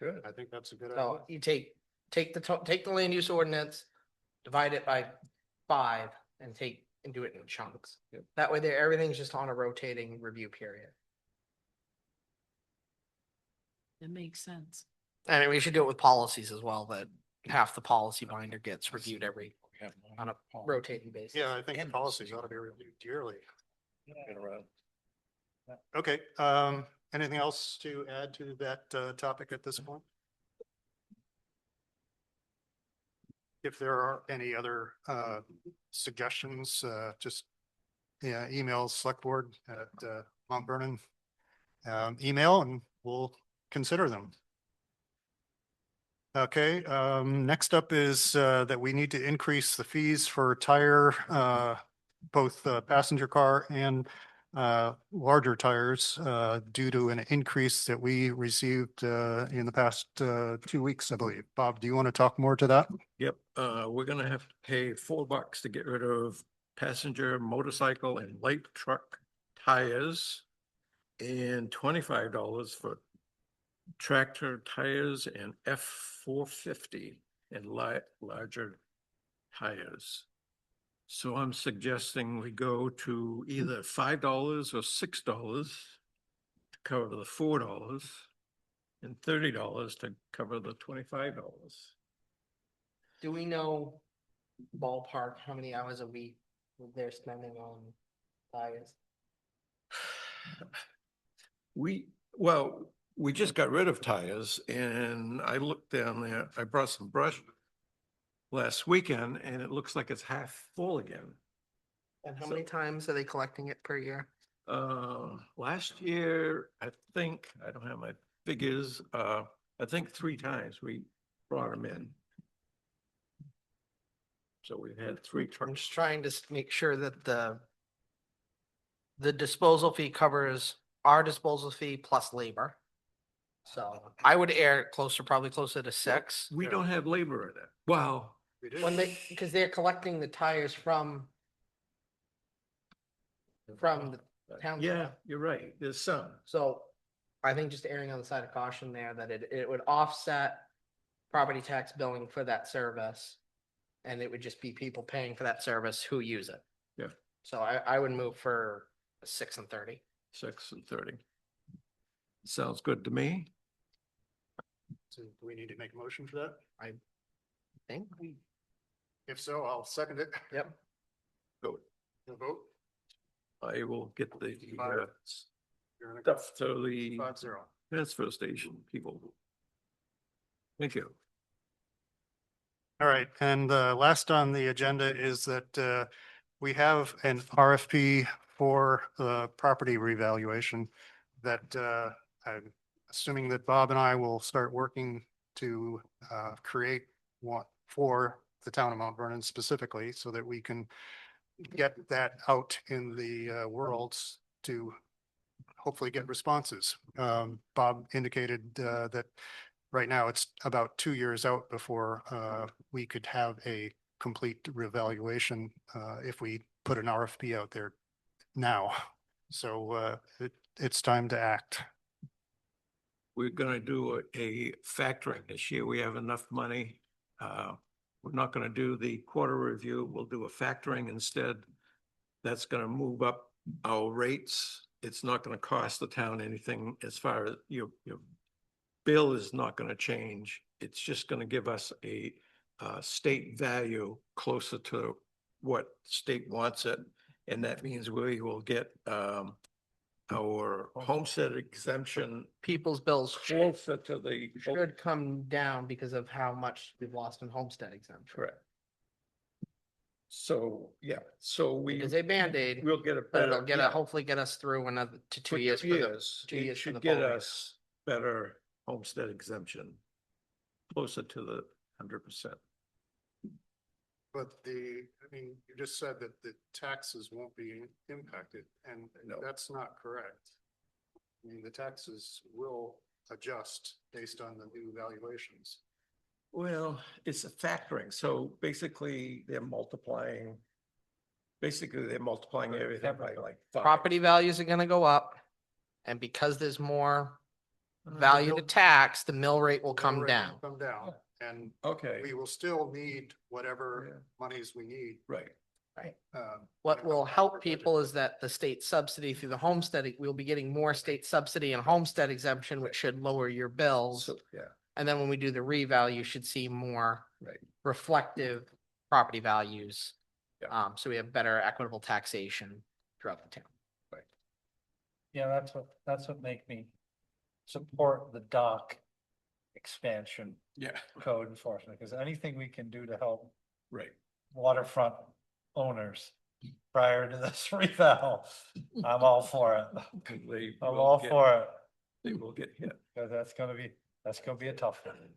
F: good.
C: I think that's a good idea.
A: So you take the land use ordinance, divide it by 5 and do it in chunks.
F: Yep.
A: That way everything's just on a rotating review period.
E: It makes sense.
A: And we should do it with policies as well, that half the policy binder gets reviewed on a rotating basis.
C: Yeah, I think the policies ought to be reviewed yearly.
F: Been around.
C: Okay, anything else to add to that topic at this point? If there are any other suggestions, just email select board at Mount Vernon email and we'll consider them. Okay, next up is that we need to increase the fees for tire, both passenger car and larger tires due to an increase that we received in the past 2 weeks, I believe. Bob, do you want to talk more to that?
F: Yep, we're gonna have to pay $4 to get rid of passenger motorcycle and light truck tires, and $25 for tractor tires and F-450 and larger tires. So I'm suggesting we go to either $5 or $6 to cover the $4 and $30 to cover the $25.
A: Do we know ballpark how many hours a week they're spending on tires?
F: Well, we just got rid of tires and I looked down there, I brought some brush last weekend and it looks like it's half full again.
A: And how
F: So-
A: many times are they collecting it per year?
F: Last year, I think, I don't have my figures, I think 3 times we brought them in. So we've had 3
A: I'm
F: trucks.
A: just trying to make sure that the disposal fee covers our disposal fee plus labor. So I would err closer, probably closer to 6.
F: We don't have labor in it. Well,
C: We do.
A: When because they're collecting the tires from the town.
F: yeah, you're right. There's some.
A: So I think just erring on the side of caution there, that it would offset property tax billing for that service. And it would just be people paying for that service who use it.
F: Yeah.
A: So I would move for 6 and 30.
F: 6 and 30. Sounds good to me.
C: So do we need to make a motion for that?
A: I think we,
C: If so, I'll second it.
A: yep.
F: Vote.
C: You'll vote?
F: I will get the
C: You're in a
F: stuff to the
C: 5-0.
F: transfer station people. Thank you.
C: All right, and last on the agenda is that we have an RFP for the property revaluation that I'm assuming that Bob and I will start working to create one for the town of Mount Vernon specifically, so that we can get that out in the worlds to hopefully get responses. Bob indicated that right now it's about 2 years out before we could have a complete revaluation if we put an RFP out there now. So it's time to act.
F: We're gonna do a factoring this year. We have enough money. We're not gonna do the quarter review. We'll do a factoring instead. That's gonna move up our rates. It's not gonna cost the town anything as far as your bill is not gonna change. It's just gonna give us a state value closer to what state wants it. And that means we will get our homestead exemption
A: People's bills
F: closer to the.
A: should come down because of how much we've lost in homestead exemption.
F: Correct. So, yeah, so
A: It is a Band-Aid,
F: we'll get a
A: but
F: better.
A: it'll get,
F: yeah,
A: hopefully get us through another to 2
F: for
A: years.
F: 2
A: for the-
F: years.
A: 2
F: It
A: years for
F: should
A: the
F: get
A: following.
F: us better homestead exemption. Closer to the 100%.
C: But you just said that the taxes won't be impacted, and
F: No.
C: that's not correct. I mean, the taxes will adjust based on the new valuations.
F: Well, it's a factoring, so basically they're multiplying. Basically, they're multiplying everything by like 5.
A: Property values are gonna go up. And because there's more value to
C: mill-
A: tax, the mill rate will
C: Mill
A: come
C: rate will
A: down.
C: Come down, and
F: Okay,
C: we will still need whatever
F: Yeah.
C: monies we need.
F: right.
A: What will help people is that the state subsidy through the homestead, we'll be getting more state subsidy and homestead exemption, which should lower your bills.
F: So, yeah,
A: And then when we do the reval, you should see more
F: right.
A: reflective property values.
F: Yeah.
A: So we have better equitable taxation throughout the town.
H: Yeah, that's what make me support the dock expansion
F: Yeah,
H: code enforcement, because anything we can do to help
F: right.
H: waterfront owners prior to this reval, I'm all for it.
F: They
H: I'm
F: will
H: all
F: get-
H: for it,
F: They will get hit.
H: because that's gonna be a tough one.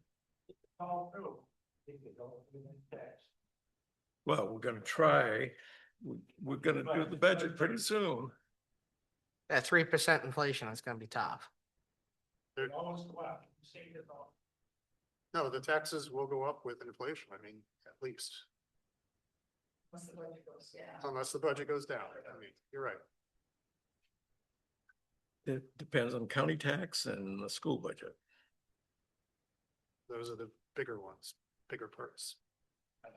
F: Well, we're gonna try. We're gonna do the budget pretty soon.
A: At 3% inflation, it's gonna be tough.
C: No, the taxes will go up with inflation, I mean, at least.
I: Unless the budget goes down.
C: Unless the budget goes down. I mean, you're right.
F: It depends on county tax and the school budget.
C: Those are the bigger ones, bigger parts.
H: I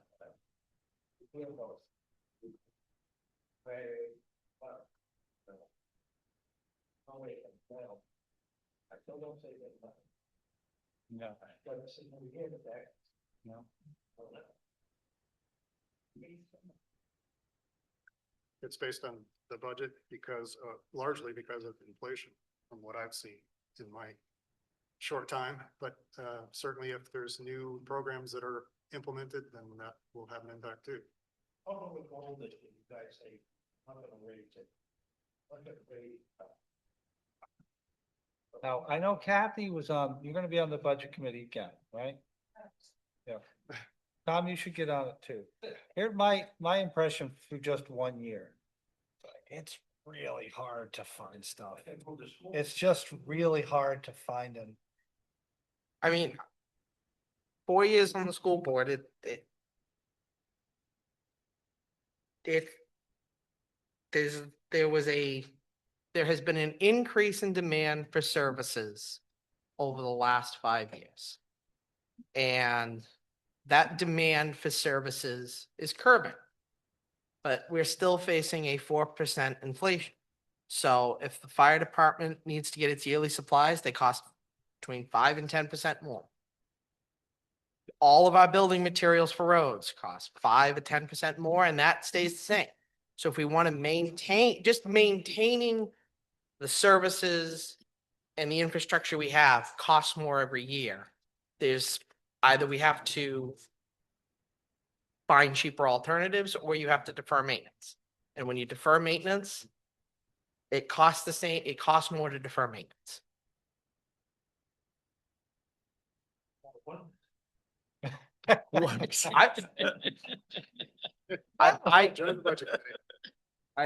H: still don't say that. No. No.
C: It's based on the budget because, largely because of inflation, from what I've seen in my short time. But certainly if there's new programs that are implemented, then that will have an impact too.
H: How with all this, you guys say, I'm gonna raise it. I'm gonna raise it. Now, I know Kathy was on, you're gonna be on the budget committee again, right? Yeah. Tom, you should get on it too. Here's my impression through just 1 year. It's really hard to find stuff. It's just really hard to find them.
A: I mean, 4 years on the school board, there has been an increase in demand for services over the last 5 years. And that demand for services is curbing. But we're still facing a 4% inflation. So if the fire department needs to get its yearly supplies, they cost between 5 and 10% more. All of our building materials for roads cost 5 or 10% more, and that stays the same. So if we want to maintain, just maintaining the services and the infrastructure we have costs more every year. There's either we have to find cheaper alternatives or you have to defer maintenance. And when you defer maintenance, it costs the same, it costs more to defer maintenance. I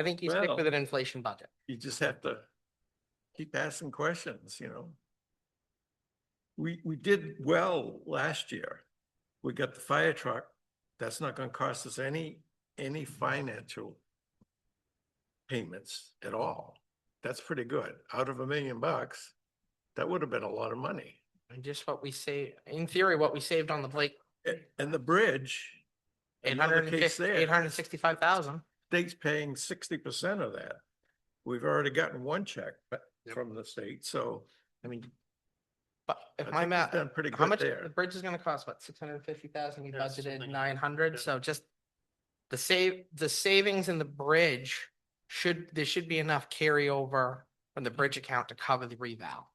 A: think you stick
F: Well-
A: with an inflation budget.
F: You just have to keep asking questions, We did well last year. We got the fire truck. That's not gonna cost us any financial payments at all. That's pretty good. Out of $1 million, that would have been a lot of money.
A: And just what we say, in theory, what we saved on the Blake,
F: And the bridge, another case there,
A: 865,000.
F: state's paying 60% of that. We've already gotten one check from the state, so
A: I mean, but
F: I
A: if
F: think
A: my
F: we've
A: math,
F: done pretty
A: how
F: good
A: much,
F: there.
A: the bridge is gonna cost, what, 650,000, we
C: Yeah,
A: budgeted
C: something.
A: 900,
C: Yeah.
A: so just the savings in the bridge there should be enough carryover from the bridge account to cover the revow.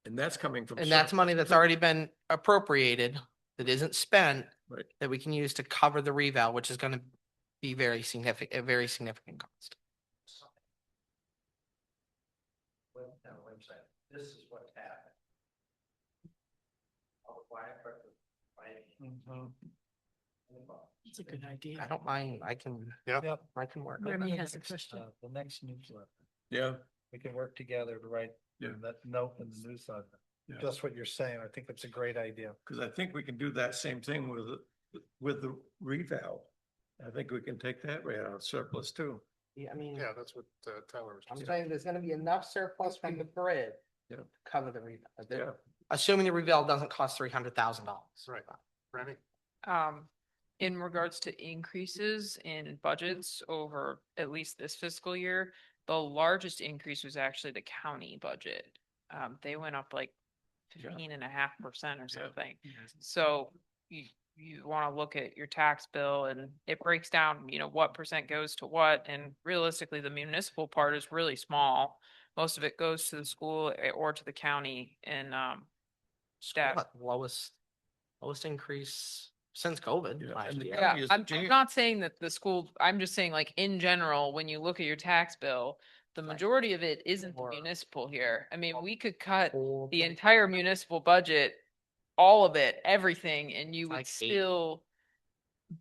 F: And that's coming from.
A: And that's money that's already been appropriated, that isn't spent,
F: Right.
A: that we can use to cover the revow, which is gonna be very significant cost.
H: This is what happened.
E: It's a good idea.
A: I don't mind, I can
H: Yep.
A: work. on
E: Remy
A: that.
E: has a question.
H: The next newsletter,
F: Yeah,
H: we can work together to write
F: Yeah.
H: that note in the newsletter.
F: Yeah.
H: Just what you're saying. I think it's a great idea.
F: because I think we can do that same thing with the reval. I think we can take that right out of surplus too.
A: Yeah, I mean.
C: Yeah, that's what Tyler was.
A: I'm
C: saying.
A: saying there's gonna be enough surplus from the grid.
F: Yeah.
A: To cover the reval.
F: Yeah.
A: Assuming the reval doesn't cost $300,000.
C: Right. Remy?
J: In regards to increases in budgets over at least this fiscal year, the largest increase was actually the county budget. They went up like 15.5% or something. So you want to look at your tax bill and it breaks down, what percent goes to what. And realistically, the municipal part is really small. Most of it goes to the school or to the county and staff.
A: What, lowest increase since COVID
F: Yeah,
A: last
F: and the
A: year.
F: county
J: Yeah,
F: is
J: I'm
F: doing-
J: not saying that the school, I'm just saying like in general, when you look at your tax bill, the majority of it isn't the
A: Or-
J: municipal here. I mean, we could cut
A: Whole
J: the
A: thing.
J: entire municipal budget, all of it, everything, and you would
A: Like eight.
J: still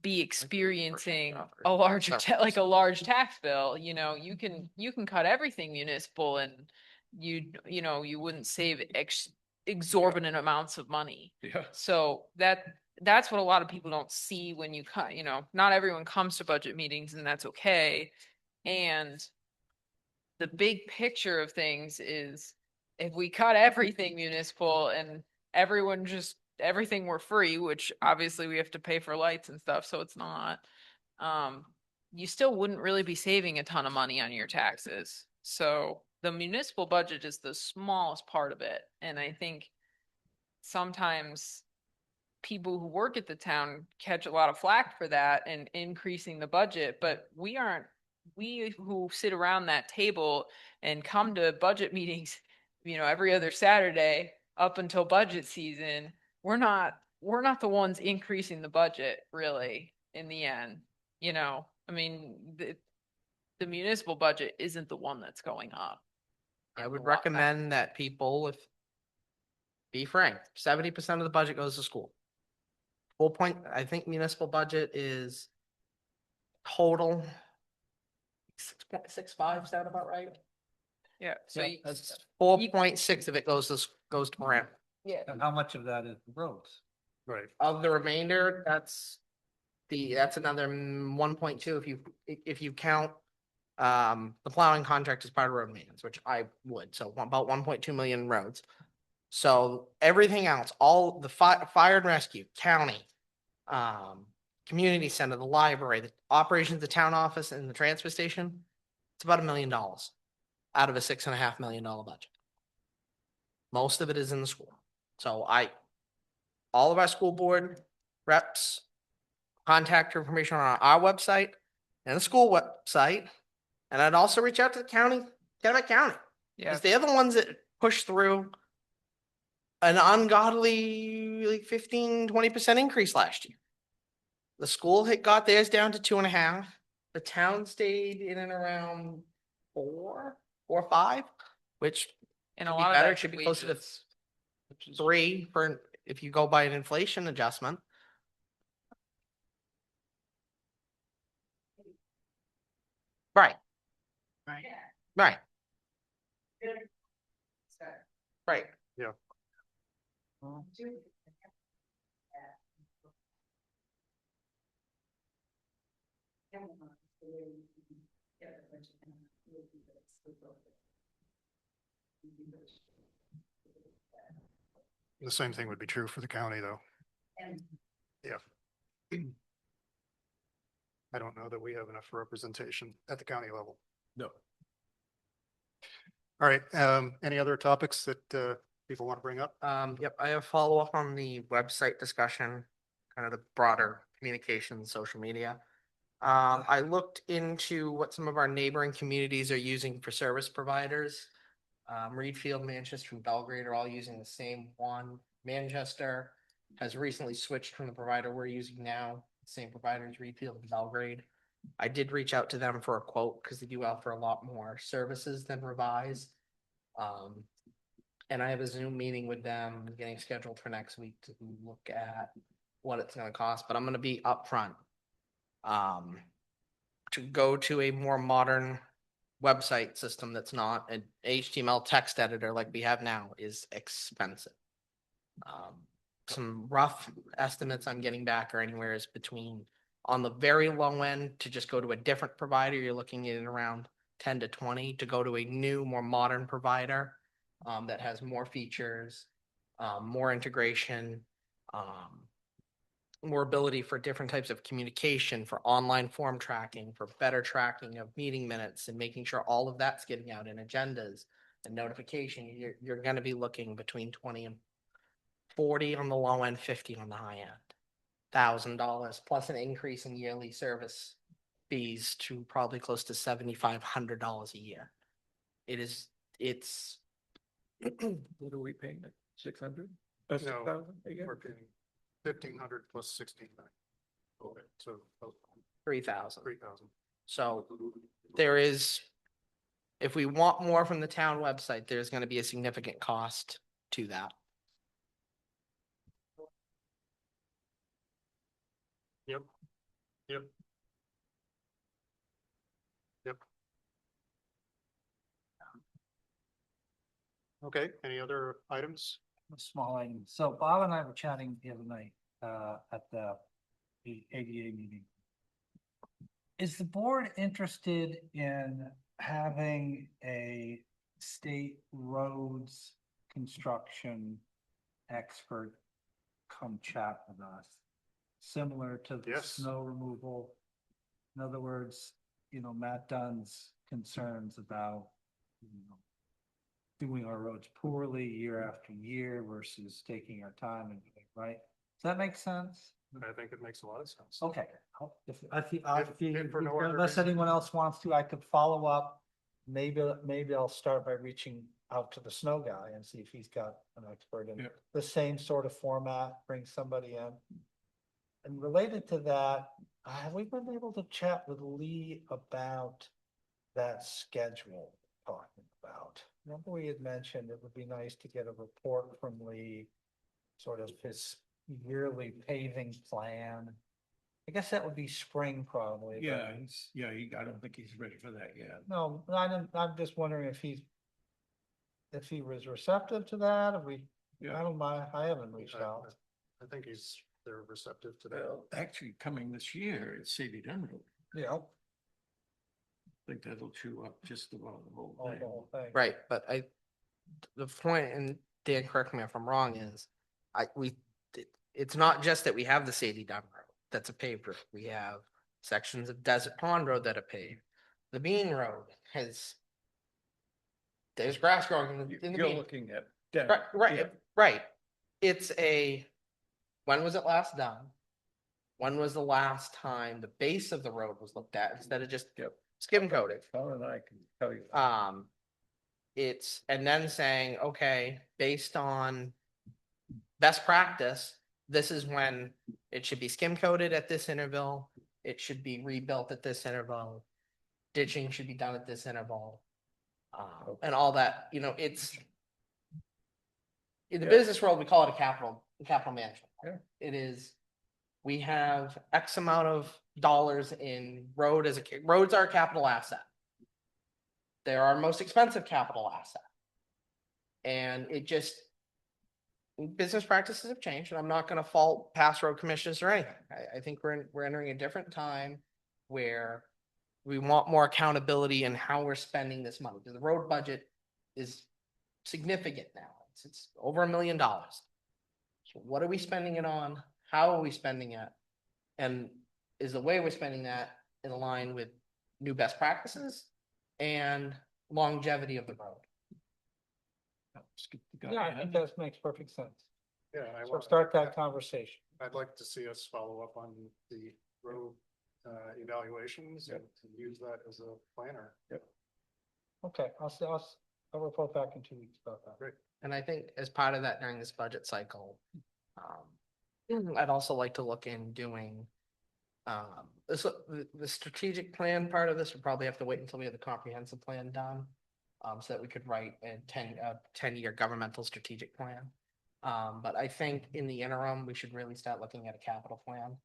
J: be experiencing
A: off
J: a
A: or
J: larger,
A: several
J: like a large tax bill, you can cut everything municipal and you wouldn't save exorbitant amounts of money.
F: Yeah.
J: So that, that's what a lot of people don't see when you cut, not everyone comes to budget meetings and that's okay. And the big picture of things is if we cut everything municipal and everything were free, which obviously we have to pay for lights and stuff, so it's not, you still wouldn't really be saving a ton of money on your taxes. So the municipal budget is the smallest part of it. And I think sometimes people who work at the town catch a lot of flack for that and increasing the budget, but we who sit around that table and come to budget meetings, every other Saturday up until budget season, we're not the ones increasing the budget really in the end, I mean, the municipal budget isn't the one that's going up.
A: I
J: And
A: would
J: a lot-
A: recommend that people, be frank, 70% of the budget goes to school. Full point, I think municipal budget is total 6.65, is that about right?
J: Yeah, so you,
A: 4.6 of it goes to rent.
J: yeah,
H: And how much of that is roads?
C: Right.
A: Of the remainder, that's another 1.2 if you count the plowing contract as part of road maintenance, which I would, so about 1.2 million roads. So everything else, all the fire and rescue, county, community center, the library, the operations, the town office and the transfer station, it's about $1 million out of a $6.5 million budget. Most of it is in the school. So all of our school board reps, contact information on our website and the school website. And I'd also reach out to the county, Kennebec County,
J: yeah.
A: because they're the ones that push through an ungodly like 15-20% increase last year. The school had got theirs down to 2.5. The town stayed in and around 4 or 5, which
J: And
A: should
J: a
A: be
J: lot of
A: better.
J: that
A: It should be closer to
J: wages.
A: 3 for if you go by an inflation adjustment. Right.
E: Right.
A: Right. Right.
C: Yeah. The same thing would be true for the county, though. Yeah. I don't know that we have enough representation at the county level.
F: No.
C: All right, any other topics that people want to bring up?
A: Yep, I have follow-up on the website discussion, kind of the broader communication, social media. I looked into what some of our neighboring communities are using for service providers. Reedfield, Manchester, and Belgrade are all using the same one. Manchester has recently switched from the provider we're using now, same providers, Reedfield and Belgrade. I did reach out to them for a quote because they do offer a lot more services than Revise. And I have a Zoom meeting with them getting scheduled for next week to look at what it's gonna cost, but I'm gonna be upfront. To go to a more modern website system that's not an HTML text editor like we have now is expensive. Some rough estimates I'm getting back are anywhere is between, on the very low end, to just go to a different provider, you're looking at around 10 to 20 to go to a new, more modern provider that has more features, more integration, more ability for different types of communication, for online form tracking, for better tracking of meeting minutes and making sure all of that's getting out in agendas and notification. You're going to be looking between 20 and 40 on the low end, 50 on the high end. $1,000 plus an increase in yearly service fees to probably close to $7,500 a year. It's
F: What are we paying? 600?
C: No,
F: 6,000 again?
C: we're paying 1,500 plus 16,900. Okay, so
A: 3,000.
C: 3,000.
A: So there is, if we want more from the town website, there's going to be a significant cost to that.
C: Yep. Yep. Yep. Okay, any other items?
H: A small item. So Bob and I were chatting the other night, at the ADA meeting. Is the board interested in having a state roads construction expert come chat with us? Similar to the
C: Yes.
H: snow removal. In other words, Matt Dunn's concerns about, doing our roads poorly year after year versus taking our time and doing it right. Does that make sense?
C: I think it makes a lot of sense.
H: Okay.
C: If for no other
H: Unless
C: reason.
H: anyone else wants to, I could follow up. Maybe I'll start by reaching out to the snow guy and see if he's got an expert in
F: Yeah.
H: the same sort of format, bring somebody in. And related to that, have we been able to chat with Lee about that schedule we're talking about? Remember we had mentioned it would be nice to get a report from Lee, sort of his yearly paving plan. I guess that would be spring probably. but-
F: I don't think he's ready for that yet.
H: No, I'm just wondering if he was receptive to that, if we,
F: Yeah.
H: I don't mind, I haven't reached out.
C: I think they're receptive to that.
F: Well, actually coming this year, it's Sadie Dunroad.
H: Yeah.
F: I think that'll chew up just about the whole
H: all
F: thing.
H: the whole thing.
A: Right, but the point, and Dan, correct me if I'm wrong, is it's not just that we have the Sadie Dunn Road, that's a paved road. We have sections of Desert Pond Road that are paved. The Bean Road there's grass growing in the
F: You're
A: bean.
F: looking at.
A: Right. It's when was it last done? When was the last time the base of the road was looked at instead of just skim coated?
F: Colin and I can tell you.
A: And then saying, okay, based on best practice, this is when it should be skim coated at this interval. It should be rebuilt at this interval. Ditching should be done at this interval. And all that, it's in the business world, we call it a capital management.
F: Yeah.
A: It is, we have X amount of dollars in roads are a capital asset. They're our most expensive capital asset. And business practices have changed, and I'm not gonna fault past road commissioners or anything. I think we're entering a different time where we want more accountability in how we're spending this money, because the road budget is significant now. It's over $1 million. So what are we spending it on? How are we spending it? And is the way we're spending that in line with new best practices and longevity of the road?
H: Yeah, I think that makes perfect sense.
C: Yeah.
H: So start that conversation.
C: I'd like to see us follow up on the road evaluations and use that as a planner.
H: Okay, I'll report back in 2 weeks about that.
C: Great.
A: And I think as part of that during this budget cycle, I'd also like to look in doing the strategic plan part of this would probably have to wait until we have the comprehensive plan done. So that we could write a 10-year governmental strategic plan. But I think in the interim, we should really start looking at a capital plan.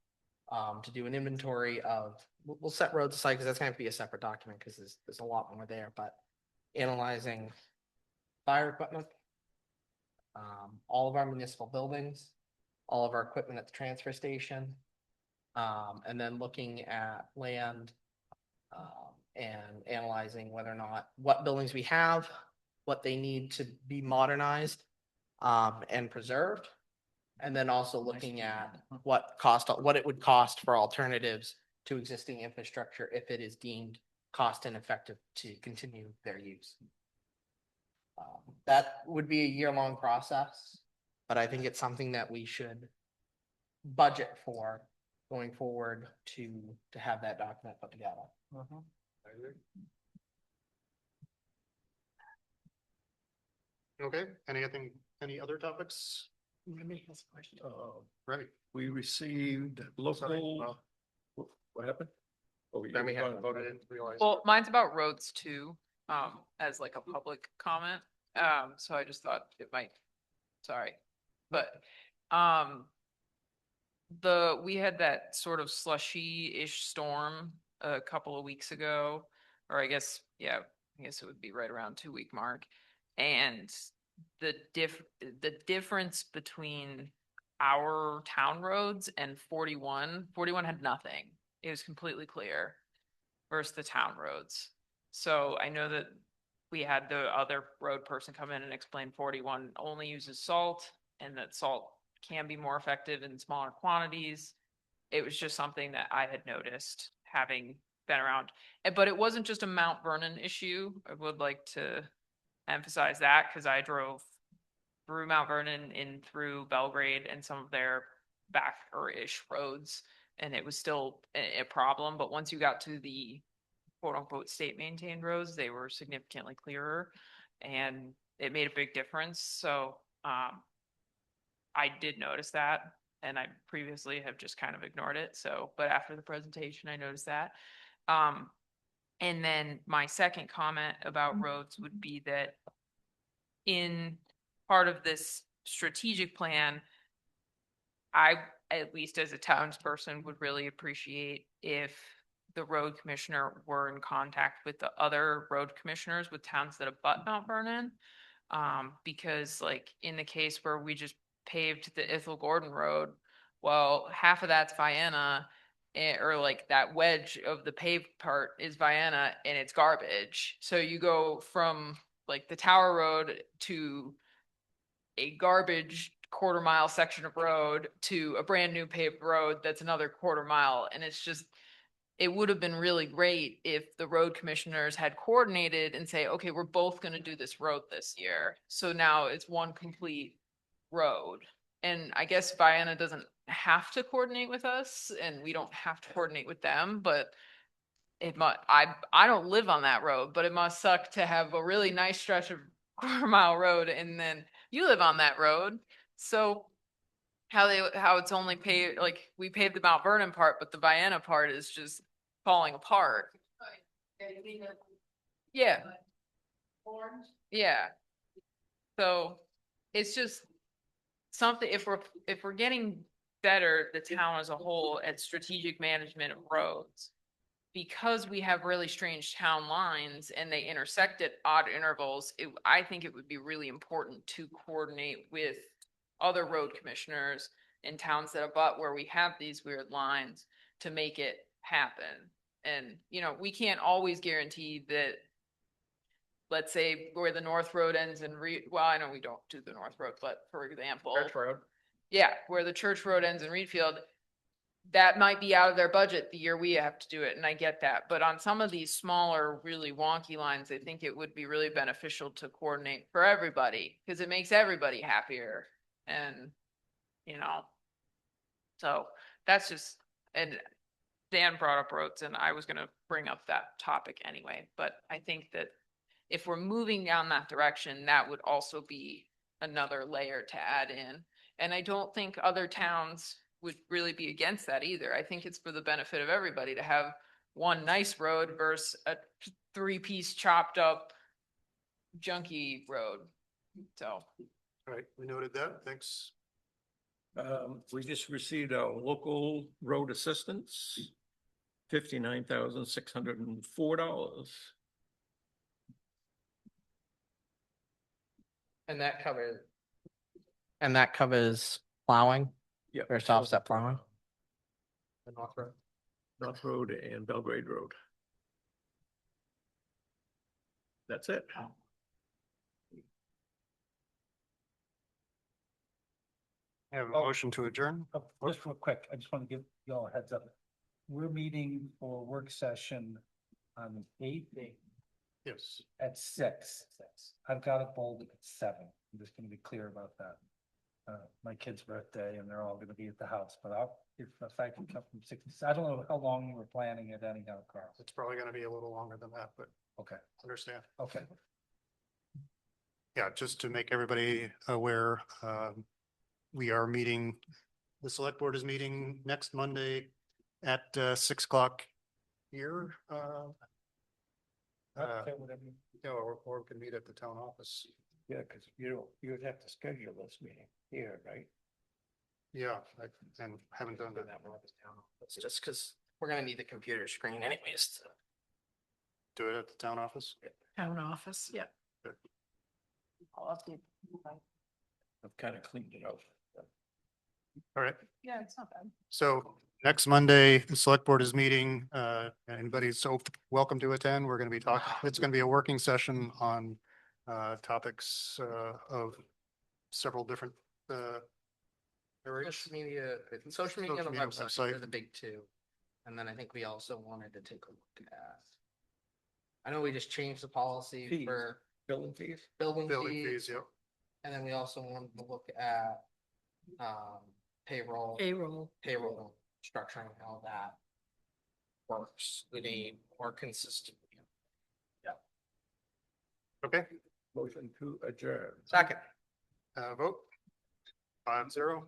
A: To do an inventory of, we'll set roads aside because that's gonna have to be a separate document because there's a lot more there, but analyzing fire equipment, all of our municipal buildings, all of our equipment at the transfer station, and then looking at land, and analyzing whether or not, what buildings we have, what they need to be modernized, and preserved. And then also looking at what it would cost for alternatives to existing infrastructure if it is deemed cost ineffective to continue their use. That would be a year-long process, but I think it's something that we should budget for going forward to have that document put together.
C: I agree. Okay, any other topics?
E: Remy has a question.
C: Ready?
F: We received local, what happened? Oh, you
A: Then we
F: were
A: have-
F: talking about
C: I
F: it.
C: didn't realize.
J: Well, mine's about roads too, as like a public comment. So I just thought it might, sorry, but, we had that sort of slushy-ish storm a couple of weeks ago, or I guess it would be right around 2-week mark. And the difference between our town roads and 41 had nothing. It was completely clear versus the town roads. So I know that we had the other road person come in and explain 41 only uses salt and that salt can be more effective in smaller quantities. It was just something that I had noticed having been around. But it wasn't just a Mount Vernon issue. I would like to emphasize that because I drove through Mount Vernon in through Belgrade and some of their backer-ish roads, and it was still a problem. But once you got to the quote unquote state maintained roads, they were significantly clearer and it made a big difference. So I did notice that and I previously have just kind of ignored it. So, but after the presentation, I noticed that. And then my second comment about roads would be that in part of this strategic plan, I, at least as a townsperson, would really appreciate if the road commissioner were in contact with the other road commissioners with towns that abut Mount Vernon. Because like in the case where we just paved the Ithel Gordon Road, well, half of that's Vienna, or like that wedge of the paved part is Vienna and it's garbage. So you go from like the Tower Road to a garbage quarter-mile section of road to a brand new paved road that's another quarter-mile. And it's just, it would have been really great if the road commissioners had coordinated and say, okay, we're both going to do this road this year. So now it's one complete road. And I guess Vienna doesn't have to coordinate with us and we don't have to coordinate with them, but it must, I don't live on that road, but it must suck to have a really nice stretch of quarter-mile road and then you live on that road. So how it's only paved, like we paved the Mount Vernon part, but the Vienna part is just falling apart. Yeah. Yeah. So it's just something, if we're getting better, the town as a whole at strategic management of roads, because we have really strange town lines and they intersect at odd intervals, I think it would be really important to coordinate with other road commissioners in towns that abut where we have these weird lines to make it happen. And, you know, we can't always guarantee that, let's say where the North Road ends in well, I know we don't do the North Road, but for example.
F: Church Road.
J: Yeah, where the Church Road ends in Reedfield, that might be out of their budget the year we have to do it, and I get that. But on some of these smaller, really wonky lines, I think it would be really beneficial to coordinate for everybody, because it makes everybody happier. And, you know, so that's just, and Dan brought up roads, and I was gonna bring up that topic anyway, but I think that if we're moving down that direction, that would also be another layer to add in. And I don't think other towns would really be against that either. I think it's for the benefit of everybody to have one nice road versus a 3-piece chopped up junky road. So.
C: All right, we noted that. Thanks.
F: We just received our local road assistance, $59,604.
A: And that covers plowing
F: Yep.
A: or offset plowing. The North Road.
F: North Road and Belgrade Road. That's it.
C: I have a motion to adjourn.
H: Just real quick, I just want to give you all a heads up. We're meeting for a work session on the 8th
C: Yes.
H: at 6. I've got it bolded at 7. I'm just gonna be clear about that. My kid's birthday and they're all gonna be at the house, but if I can come from 6, I don't know how long we're planning it anyhow, Carl.
C: It's probably gonna be a little longer than that, but
H: Okay,
C: understand.
H: okay.
C: Yeah, just to make everybody aware, we are meeting, the select board is meeting next Monday at 6 o'clock here.
H: Okay, whatever.
C: Yeah, or we can meet at the town office.
F: Yeah, because you'd have to schedule this meeting here, right?
C: Yeah, and haven't done that.
A: It's just because we're gonna need the computer screen anyways.
C: Do it at the town office?
E: Town office, yeah.
J: I'll update.
F: I've kind of cleaned it out.
C: All right.
I: Yeah, it's not bad.
C: So next Monday, the select board is meeting. Anybody's so welcome to attend. We're going to be talking, it's going to be a working session on topics of several different areas.
A: Social media and the
C: media
A: website
C: website.
A: are the big two. And then I think we also wanted to take a look at. I know we just changed the policy
F: Fees.
A: for
F: Building fees?
A: building
C: Building fees,
A: fees.
C: yep.
A: And then we also wanted to look at payroll structuring, how that works with a more consistent.
C: Okay,
F: Motion to adjourn.
A: Second.
C: vote 5-0.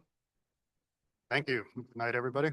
C: Thank you. Good night, everybody.